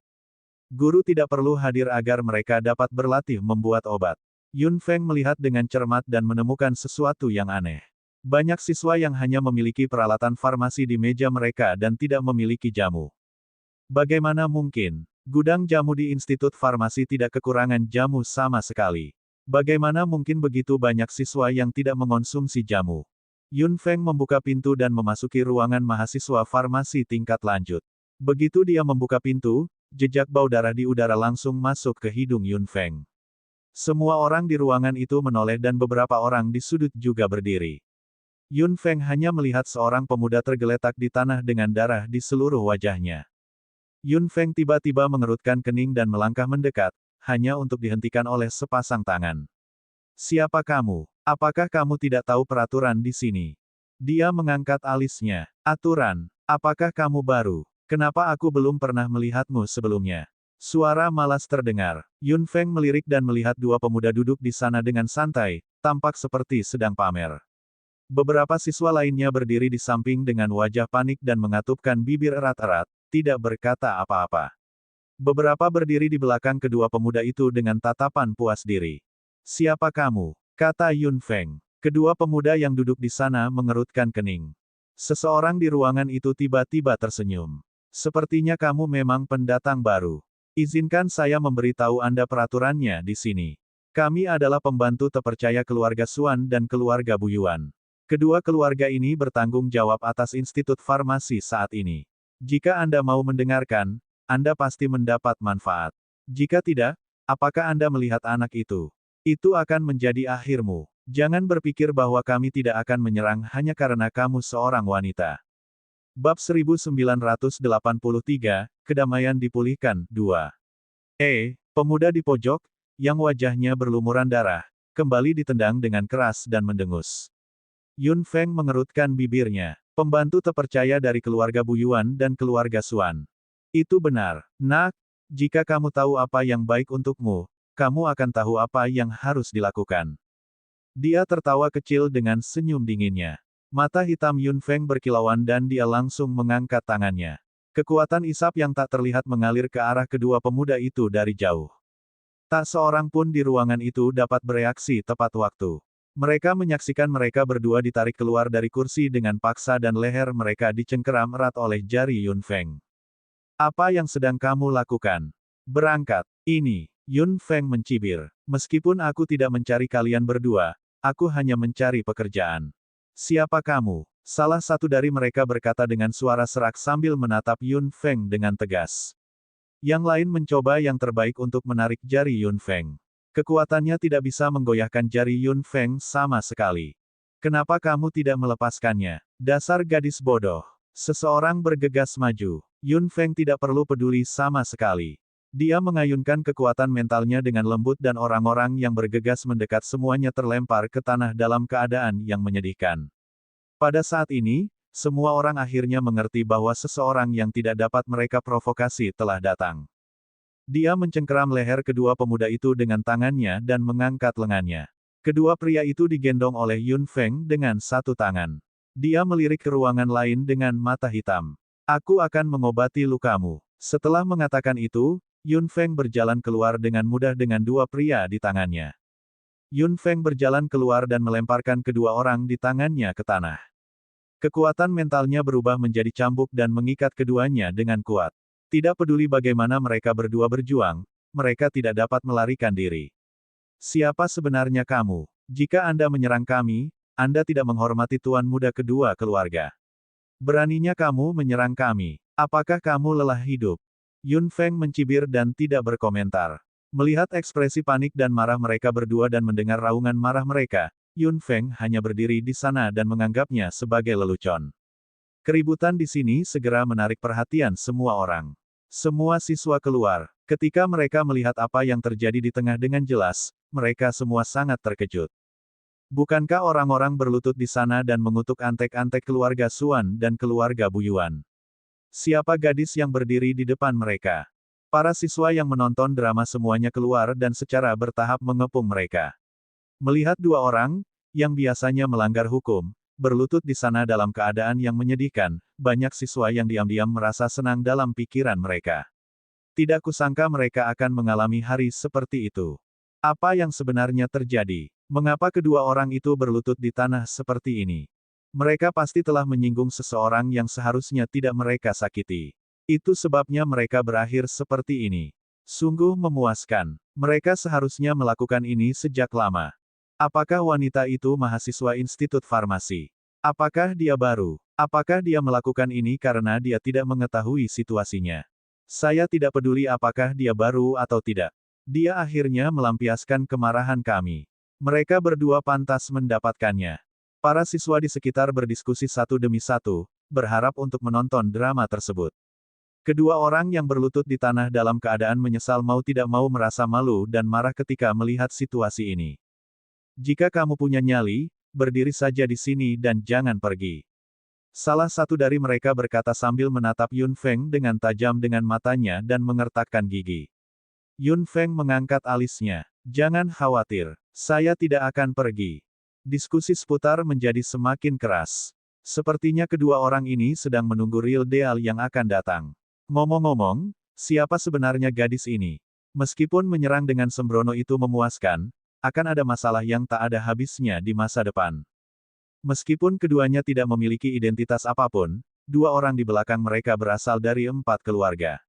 Guru tidak perlu hadir agar mereka dapat berlatih membuat obat. Yun Feng melihat dengan cermat dan menemukan sesuatu yang aneh. Banyak siswa yang hanya memiliki peralatan farmasi di meja mereka dan tidak memiliki jamu. Bagaimana mungkin? Gudang jamu di Institut Farmasi tidak kekurangan jamu sama sekali. Bagaimana mungkin begitu banyak siswa yang tidak mengonsumsi jamu? Yun Feng membuka pintu dan memasuki ruangan mahasiswa farmasi tingkat lanjut. Begitu dia membuka pintu, jejak bau darah di udara langsung masuk ke hidung Yun Feng. Semua orang di ruangan itu menoleh dan beberapa orang di sudut juga berdiri. Yun Feng hanya melihat seorang pemuda tergeletak di tanah dengan darah di seluruh wajahnya. Yun Feng tiba-tiba mengerutkan kening dan melangkah mendekat, hanya untuk dihentikan oleh sepasang tangan. Siapa kamu? Apakah kamu tidak tahu peraturan di sini? Dia mengangkat alisnya. Aturan? Apakah kamu baru? Kenapa aku belum pernah melihatmu sebelumnya? Suara malas terdengar. Yun Feng melirik dan melihat dua pemuda duduk di sana dengan santai, tampak seperti sedang pamer. Beberapa siswa lainnya berdiri di samping dengan wajah panik dan mengatupkan bibir erat-erat, tidak berkata apa-apa. Beberapa berdiri di belakang kedua pemuda itu dengan tatapan puas diri. Siapa kamu? Kata Yun Feng. Kedua pemuda yang duduk di sana mengerutkan kening. Seseorang di ruangan itu tiba-tiba tersenyum. Sepertinya kamu memang pendatang baru. Izinkan saya memberitahu Anda peraturannya di sini. Kami adalah pembantu terpercaya keluarga Suan dan keluarga Bu Yuan. Kedua keluarga ini bertanggung jawab atas Institut Farmasi saat ini. Jika Anda mau mendengarkan, Anda pasti mendapat manfaat. Jika tidak, apakah Anda melihat anak itu? Itu akan menjadi akhirmu. Jangan berpikir bahwa kami tidak akan menyerang hanya karena kamu seorang wanita. Bab 1983, Kedamaian Dipulihkan, 2. Pemuda di pojok, yang wajahnya berlumuran darah, kembali ditendang dengan keras dan mendengus. Yun Feng mengerutkan bibirnya. Pembantu terpercaya dari keluarga Bu Yuan dan keluarga Suan. Itu benar, nak. Jika kamu tahu apa yang baik untukmu, kamu akan tahu apa yang harus dilakukan. Dia tertawa kecil dengan senyum dinginnya. Mata hitam Yun Feng berkilauan dan dia langsung mengangkat tangannya. Kekuatan isap yang tak terlihat mengalir ke arah kedua pemuda itu dari jauh. Tak seorang pun di ruangan itu dapat bereaksi tepat waktu. Mereka menyaksikan mereka berdua ditarik keluar dari kursi dengan paksa dan leher mereka dicengkeram erat oleh jari Yun Feng. Apa yang sedang kamu lakukan? Berangkat. Ini. Yun Feng mencibir. Meskipun aku tidak mencari kalian berdua, aku hanya mencari pekerjaan. Siapa kamu? Salah satu dari mereka berkata dengan suara serak sambil menatap Yun Feng dengan tegas. Yang lain mencoba yang terbaik untuk menarik jari Yun Feng. Kekuatannya tidak bisa menggoyahkan jari Yun Feng sama sekali. Kenapa kamu tidak melepaskannya? Dasar gadis bodoh. Seseorang bergegas maju. Yun Feng tidak perlu peduli sama sekali. Dia mengayunkan kekuatan mentalnya dengan lembut dan orang-orang yang bergegas mendekat semuanya terlempar ke tanah dalam keadaan yang menyedihkan. Pada saat ini, semua orang akhirnya mengerti bahwa seseorang yang tidak dapat mereka provokasi telah datang. Dia mencengkeram leher kedua pemuda itu dengan tangannya dan mengangkat lengannya. Kedua pria itu digendong oleh Yun Feng dengan satu tangan. Dia melirik ke ruangan lain dengan mata hitam. Aku akan mengobati lukamu. Setelah mengatakan itu, Yun Feng berjalan keluar dengan mudah dengan dua pria di tangannya. Yun Feng berjalan keluar dan melemparkan kedua orang di tangannya ke tanah. Kekuatan mentalnya berubah menjadi cambuk dan mengikat keduanya dengan kuat. Tidak peduli bagaimana mereka berdua berjuang, mereka tidak dapat melarikan diri. Siapa sebenarnya kamu? Jika Anda menyerang kami, Anda tidak menghormati tuan muda kedua keluarga. Beraninya kamu menyerang kami. Apakah kamu lelah hidup? Yun Feng mencibir dan tidak berkomentar. Melihat ekspresi panik dan marah mereka berdua dan mendengar raungan marah mereka, Yun Feng hanya berdiri di sana dan menganggapnya sebagai lelucon. Keributan di sini segera menarik perhatian semua orang. Semua siswa keluar. Ketika mereka melihat apa yang terjadi di tengah dengan jelas, mereka semua sangat terkejut. Bukankah orang-orang berlutut di sana dan mengutuk antek-antek keluarga Suan dan keluarga Buyuan? Siapa gadis yang berdiri di depan mereka? Para siswa yang menonton drama semuanya keluar dan secara bertahap mengepung mereka. Melihat dua orang, yang biasanya melanggar hukum, berlutut di sana dalam keadaan yang menyedihkan, banyak siswa yang diam-diam merasa senang dalam pikiran mereka. Tidak kusangka mereka akan mengalami hari seperti itu. Apa yang sebenarnya terjadi? Mengapa kedua orang itu berlutut di tanah seperti ini? Mereka pasti telah menyinggung seseorang yang seharusnya tidak mereka sakiti. Itu sebabnya mereka berakhir seperti ini. Sungguh memuaskan. Mereka seharusnya melakukan ini sejak lama. Apakah wanita itu mahasiswa Institut Farmasi? Apakah dia baru? Apakah dia melakukan ini karena dia tidak mengetahui situasinya? Saya tidak peduli apakah dia baru atau tidak. Dia akhirnya melampiaskan kemarahan kami. Mereka berdua pantas mendapatkannya. Para siswa di sekitar berdiskusi satu demi satu, berharap untuk menonton drama tersebut. Kedua orang yang berlutut di tanah dalam keadaan menyesal mau tidak mau merasa malu dan marah ketika melihat situasi ini. Jika kamu punya nyali, berdiri saja di sini dan jangan pergi. Salah satu dari mereka berkata sambil menatap Yun Feng dengan tajam dengan matanya dan mengertakkan gigi. Yun Feng mengangkat alisnya. Jangan khawatir, saya tidak akan pergi. Diskusi seputar menjadi semakin keras. Sepertinya kedua orang ini sedang menunggu real deal yang akan datang. Ngomong-ngomong, siapa sebenarnya gadis ini? Meskipun menyerang dengan sembrono itu memuaskan, akan ada masalah yang tak ada habisnya di masa depan. Meskipun keduanya tidak memiliki identitas apapun, dua orang di belakang mereka berasal dari 4 keluarga.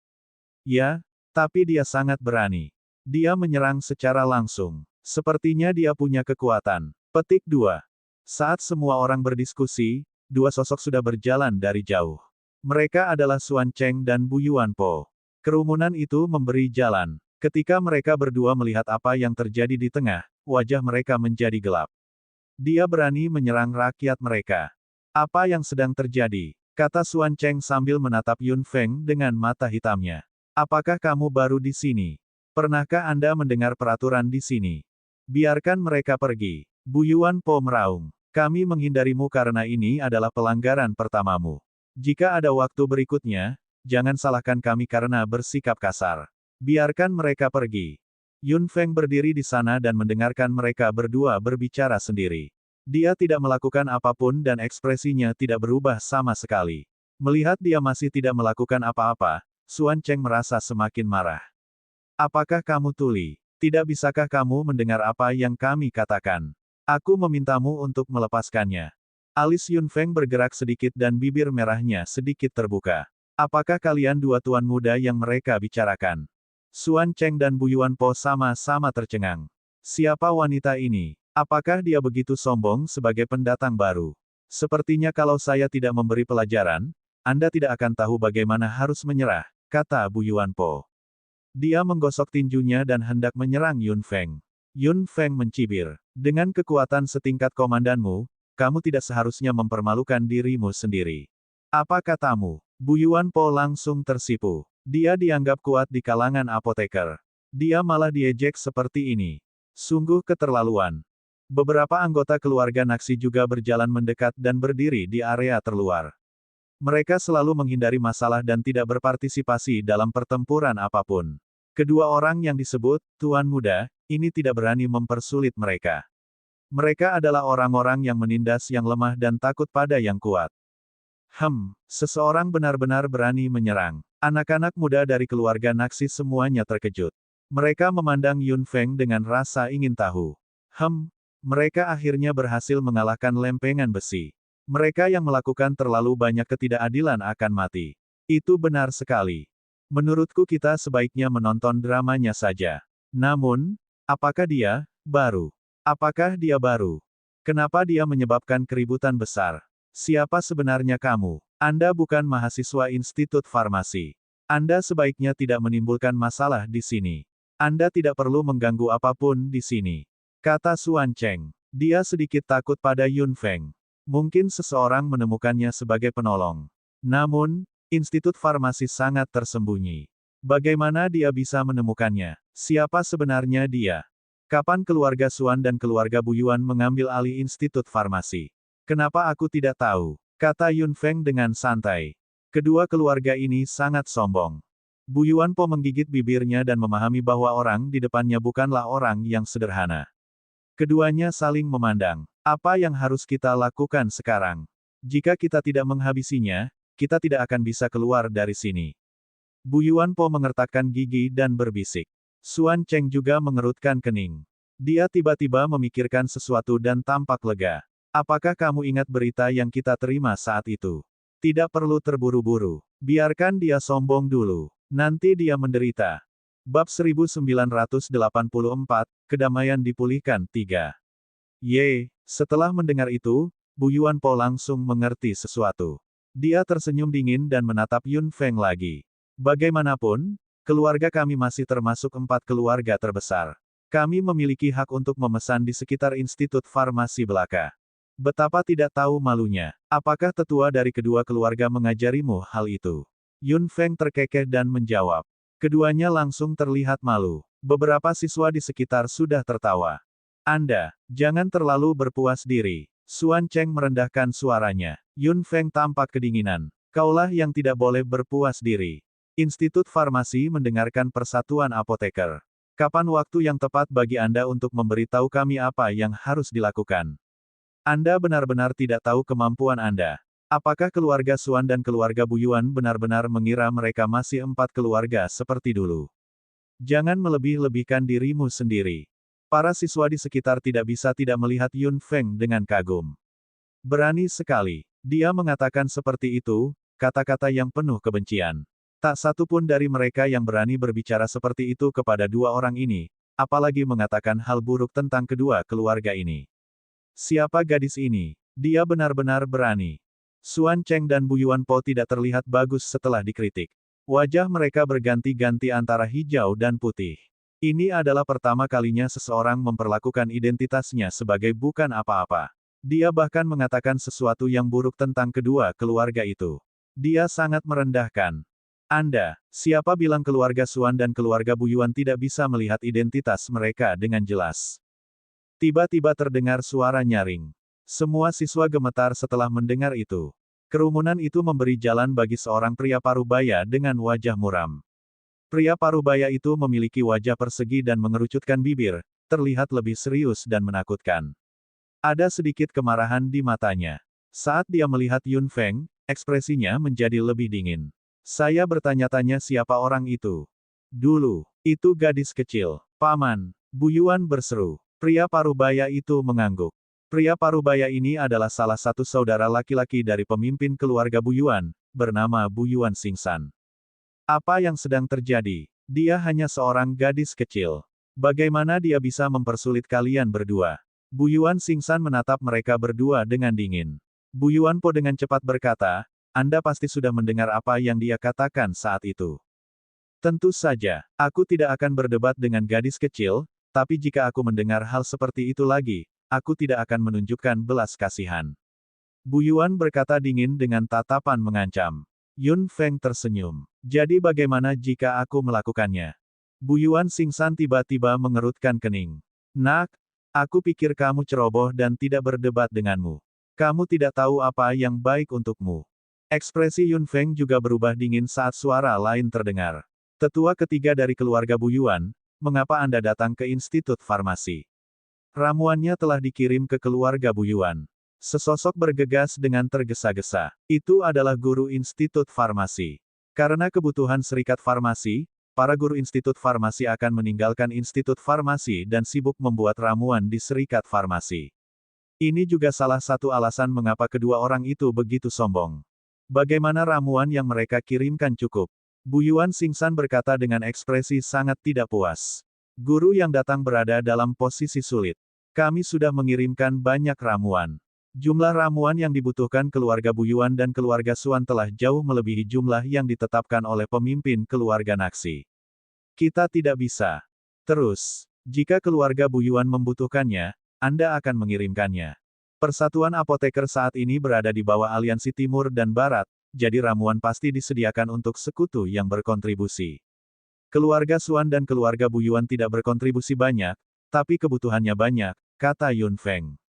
Ya, tapi dia sangat berani. Dia menyerang secara langsung. Sepertinya dia punya kekuatan. Petik 2. Saat semua orang berdiskusi, dua sosok sudah berjalan dari jauh. Mereka adalah Suan Cheng dan Bu Yuanpo. Kerumunan itu memberi jalan. Ketika mereka berdua melihat apa yang terjadi di tengah, wajah mereka menjadi gelap. Dia berani menyerang rakyat mereka. Apa yang sedang terjadi? Kata Suan Cheng sambil menatap Yun Feng dengan mata hitamnya. Apakah kamu baru di sini? Pernahkah Anda mendengar peraturan di sini? Biarkan mereka pergi. Bu Yuanpo meraung. Kami menghindarimu karena ini adalah pelanggaran pertamamu. Jika ada waktu berikutnya, jangan salahkan kami karena bersikap kasar. Biarkan mereka pergi. Yun Feng berdiri di sana dan mendengarkan mereka berdua berbicara sendiri. Dia tidak melakukan apapun dan ekspresinya tidak berubah sama sekali. Melihat dia masih tidak melakukan apa-apa, Suan Cheng merasa semakin marah. Apakah kamu tuli? Tidak bisakah kamu mendengar apa yang kami katakan? Aku memintamu untuk melepaskannya. Alis Yun Feng bergerak sedikit dan bibir merahnya sedikit terbuka. Apakah kalian dua tuan muda yang mereka bicarakan? Suan Cheng dan Bu Yuanpo sama-sama tercengang. Siapa wanita ini? Apakah dia begitu sombong sebagai pendatang baru? Sepertinya kalau saya tidak memberi pelajaran, Anda tidak akan tahu bagaimana harus menyerah, kata Bu Yuanpo. Dia menggosok tinjunya dan hendak menyerang Yun Feng. Yun Feng mencibir. Dengan kekuatan setingkat komandanmu, kamu tidak seharusnya mempermalukan dirimu sendiri. Apa katamu? Bu Yuanpo langsung tersipu. Dia dianggap kuat di kalangan apoteker. Dia malah diejek seperti ini. Sungguh keterlaluan. Beberapa anggota keluarga Naksi juga berjalan mendekat dan berdiri di area terluar. Mereka selalu menghindari masalah dan tidak berpartisipasi dalam pertempuran apapun. Kedua orang yang disebut Tuan Muda ini tidak berani mempersulit mereka. Mereka adalah orang-orang yang menindas yang lemah dan takut pada yang kuat. Seseorang benar-benar berani menyerang. Anak-anak muda dari keluarga Naksi semuanya terkejut. Mereka memandang Yun Feng dengan rasa ingin tahu. Mereka akhirnya berhasil mengalahkan lempengan besi. Mereka yang melakukan terlalu banyak ketidakadilan akan mati. Itu benar sekali. Menurutku kita sebaiknya menonton dramanya saja. Namun, apakah dia baru? Apakah dia baru? Kenapa dia menyebabkan keributan besar? Siapa sebenarnya kamu? Anda bukan mahasiswa Institut Farmasi. Anda sebaiknya tidak menimbulkan masalah di sini. Anda tidak perlu mengganggu apapun di sini. Kata Suan Cheng. Dia sedikit takut pada Yun Feng. Mungkin seseorang menemukannya sebagai penolong. Namun, Institut Farmasi sangat tersembunyi. Bagaimana dia bisa menemukannya? Siapa sebenarnya dia? Kapan keluarga Xuan dan keluarga Bu Yuan mengambil alih Institut Farmasi? Kenapa aku tidak tahu? Kata Yun Feng dengan santai. Kedua keluarga ini sangat sombong. Bu Yuan Po menggigit bibirnya dan memahami bahwa orang di depannya bukanlah orang yang sederhana. Keduanya saling memandang. Apa yang harus kita lakukan sekarang? Jika kita tidak menghabisinya, kita tidak akan bisa keluar dari sini. Bu Yuan Po mengertakkan gigi dan berbisik. Xuan Cheng juga mengerutkan kening. Dia tiba-tiba memikirkan sesuatu dan tampak lega. Apakah kamu ingat berita yang kita terima saat itu? Tidak perlu terburu-buru. Biarkan dia sombong dulu. Nanti dia menderita. Bab 1984, Kedamaian dipulihkan 3. Setelah mendengar itu, Bu Yuan Po langsung mengerti sesuatu. Dia tersenyum dingin dan menatap Yun Feng lagi. Bagaimanapun, keluarga kami masih termasuk 4 keluarga terbesar. Kami memiliki hak untuk memesan di sekitar Institut Farmasi belaka. Betapa tidak tahu malunya. Apakah tetua dari kedua keluarga mengajarimu hal itu? Yun Feng terkekeh dan menjawab. Keduanya langsung terlihat malu. Beberapa siswa di sekitar sudah tertawa. Anda, jangan terlalu berpuas diri. Xuan Cheng merendahkan suaranya. Yun Feng tampak kedinginan. Kaulah yang tidak boleh berpuas diri. Institut Farmasi mendengarkan Persatuan Apoteker. Kapan waktu yang tepat bagi Anda untuk memberitahu kami apa yang harus dilakukan? Anda benar-benar tidak tahu kemampuan Anda. Apakah keluarga Xuan dan keluarga Bu Yuan benar-benar mengira mereka masih 4 keluarga seperti dulu? Jangan melebih-lebihkan dirimu sendiri. Para siswa di sekitar tidak bisa tidak melihat Yun Feng dengan kagum. Berani sekali. Dia mengatakan seperti itu, kata-kata yang penuh kebencian. Tak satu pun dari mereka yang berani berbicara seperti itu kepada dua orang ini, apalagi mengatakan hal buruk tentang kedua keluarga ini. Siapa gadis ini? Dia benar-benar berani. Xuan Cheng dan Bu Yuan Po tidak terlihat bagus setelah dikritik. Wajah mereka berganti-ganti antara hijau dan putih. Ini adalah pertama kalinya seseorang memperlakukan identitasnya sebagai bukan apa-apa. Dia bahkan mengatakan sesuatu yang buruk tentang kedua keluarga itu. Dia sangat merendahkan. Anda, siapa bilang keluarga Xuan dan keluarga Bu Yuan tidak bisa melihat identitas mereka dengan jelas? Tiba-tiba terdengar suara nyaring. Semua siswa gemetar setelah mendengar itu. Kerumunan itu memberi jalan bagi seorang pria parubaya dengan wajah muram. Pria parubaya itu memiliki wajah persegi dan mengerucutkan bibir, terlihat lebih serius dan menakutkan. Ada sedikit kemarahan di matanya. Saat dia melihat Yun Feng, ekspresinya menjadi lebih dingin. Saya bertanya-tanya siapa orang itu. Dulu, itu gadis kecil. Paman, Bu Yuan berseru. Pria parubaya itu mengangguk. Pria parubaya ini adalah salah satu saudara laki-laki dari pemimpin keluarga Bu Yuan, bernama Bu Yuan Xingsan. Apa yang sedang terjadi? Dia hanya seorang gadis kecil. Bagaimana dia bisa mempersulit kalian berdua? Bu Yuan Xingsan menatap mereka berdua dengan dingin. Bu Yuan Po dengan cepat berkata, Anda pasti sudah mendengar apa yang dia katakan saat itu. Tentu saja, aku tidak akan berdebat dengan gadis kecil, tapi jika aku mendengar hal seperti itu lagi, aku tidak akan menunjukkan belas kasihan. Bu Yuan berkata dingin dengan tatapan mengancam. Yun Feng tersenyum. Jadi bagaimana jika aku melakukannya? Bu Yuan Xingsan tiba-tiba mengerutkan kening. Nak, aku pikir kamu ceroboh dan tidak berdebat denganmu. Kamu tidak tahu apa yang baik untukmu. Ekspresi Yun Feng juga berubah dingin saat suara lain terdengar. Tetua ketiga dari keluarga Bu Yuan, mengapa Anda datang ke Institut Farmasi? Ramuannya telah dikirim ke keluarga Bu Yuan. Sesosok bergegas dengan tergesa-gesa. Itu adalah guru Institut Farmasi. Karena kebutuhan serikat farmasi, para guru Institut Farmasi akan meninggalkan Institut Farmasi dan sibuk membuat ramuan di serikat farmasi. Ini juga salah satu alasan mengapa kedua orang itu begitu sombong. Bagaimana ramuan yang mereka kirimkan cukup? Bu Yuan Xingsan berkata dengan ekspresi sangat tidak puas. Guru yang datang berada dalam posisi sulit. Kami sudah mengirimkan banyak ramuan. Jumlah ramuan yang dibutuhkan keluarga Bu Yuan dan keluarga Xuan telah jauh melebihi jumlah yang ditetapkan oleh pemimpin keluarga Naxi. Kita tidak bisa. Terus, jika keluarga Bu Yuan membutuhkannya, Anda akan mengirimkannya. Persatuan apoteker saat ini berada di bawah aliansi Timur dan Barat, jadi ramuan pasti disediakan untuk sekutu yang berkontribusi. Keluarga Xuan dan keluarga Bu Yuan tidak berkontribusi banyak, tapi kebutuhannya banyak, kata Yun Feng.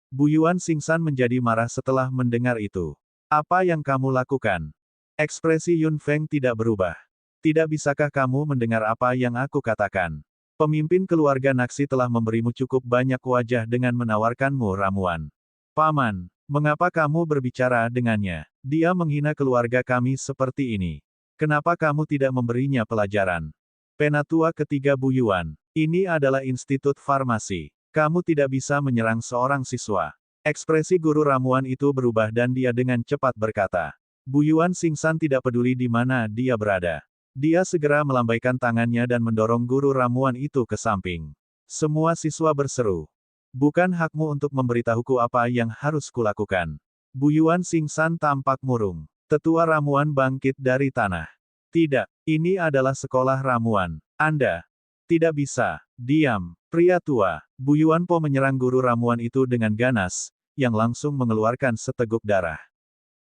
Bu Yuan Xingsan menjadi marah setelah mendengar itu. Apa yang kamu lakukan? Ekspresi Yun Feng tidak berubah. Tidak bisakah kamu mendengar apa yang aku katakan? Pemimpin keluarga Naxi telah memberimu cukup banyak wajah dengan menawarkanmu ramuan. Paman, mengapa kamu berbicara dengannya? Dia menghina keluarga kami seperti ini. Kenapa kamu tidak memberinya pelajaran? Penatua ketiga Bu Yuan, ini adalah institut farmasi. Kamu tidak bisa menyerang seorang siswa. Ekspresi guru ramuan itu berubah dan dia dengan cepat berkata. Bu Yuan Xingsan tidak peduli di mana dia berada. Dia segera melambaikan tangannya dan mendorong guru ramuan itu ke samping. Semua siswa berseru. Bukan hakmu untuk memberitahuku apa yang harus kulakukan. Bu Yuan Xingsan tampak murung. Tetua ramuan bangkit dari tanah. Tidak, ini adalah sekolah ramuan. Anda tidak bisa. Diam. Pria tua. Bu Yuan Po menyerang guru ramuan itu dengan ganas, yang langsung mengeluarkan seteguk darah.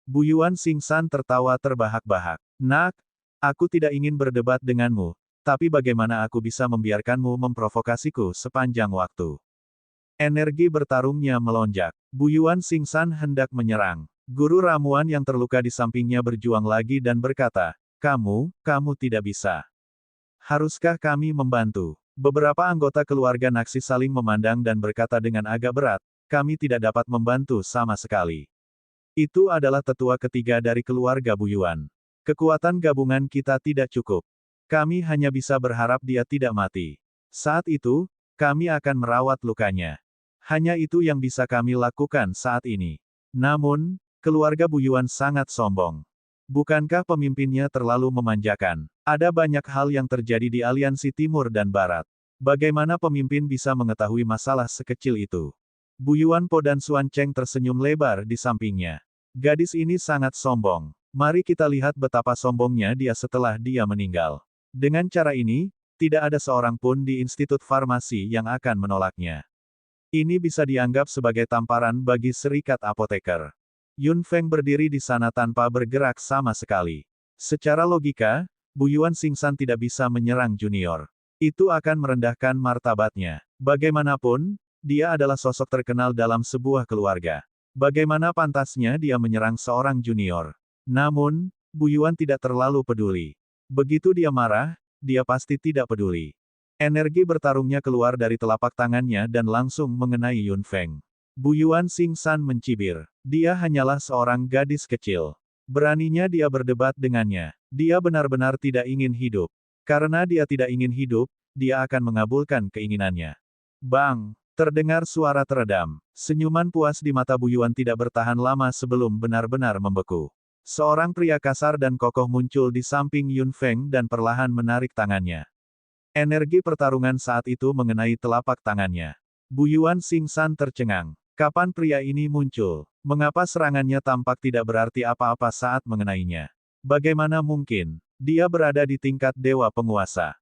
Bu Yuan Xingsan tertawa terbahak-bahak. Nak, aku tidak ingin berdebat denganmu, tapi bagaimana aku bisa membiarkanmu memprovokasiku sepanjang waktu? Energi bertarungnya melonjak. Bu Yuan Xingsan hendak menyerang. Guru ramuan yang terluka di sampingnya berjuang lagi dan berkata, kamu tidak bisa. Haruskah kami membantu? Beberapa anggota keluarga Naxi saling memandang dan berkata dengan agak berat, kami tidak dapat membantu sama sekali. Itu adalah tetua ketiga dari keluarga Bu Yuan. Kekuatan gabungan kita tidak cukup. Kami hanya bisa berharap dia tidak mati. Saat itu, kami akan merawat lukanya. Hanya itu yang bisa kami lakukan saat ini. Namun, keluarga Bu Yuan sangat sombong. Bukankah pemimpinnya terlalu memanjakan? Ada banyak hal yang terjadi di aliansi Timur dan Barat. Bagaimana pemimpin bisa mengetahui masalah sekecil itu? Bu Yuan Po dan Xuan Cheng tersenyum lebar di sampingnya. Gadis ini sangat sombong. Mari kita lihat betapa sombongnya dia setelah dia meninggal. Dengan cara ini, tidak ada seorang pun di Institut Farmasi yang akan menolaknya. Ini bisa dianggap sebagai tamparan bagi serikat apoteker. Yun Feng berdiri di sana tanpa bergerak sama sekali. Secara logika, Bu Yuan Xingsan tidak bisa menyerang junior. Itu akan merendahkan martabatnya. Bagaimanapun, dia adalah sosok terkenal dalam sebuah keluarga. Bagaimana pantasnya dia menyerang seorang junior? Namun, Bu Yuan tidak terlalu peduli. Begitu dia marah, dia pasti tidak peduli. Energi bertarungnya keluar dari telapak tangannya dan langsung mengenai Yun Feng. Bu Yuan Xingsan mencibir. Dia hanyalah seorang gadis kecil. Beraninya dia berdebat dengannya. Dia benar-benar tidak ingin hidup. Karena dia tidak ingin hidup, dia akan mengabulkan keinginannya. Bang! Terdengar suara teredam. Senyuman puas di mata Bu Yuan tidak bertahan lama sebelum benar-benar membeku. Seorang pria kasar dan kokoh muncul di samping Yun Feng dan perlahan menarik tangannya. Energi pertarungan saat itu mengenai telapak tangannya. Bu Yuan Xingsan tercengang. Kapan pria ini muncul? Mengapa serangannya tampak tidak berarti apa-apa saat mengenainya? Bagaimana mungkin? Dia berada di tingkat dewa penguasa.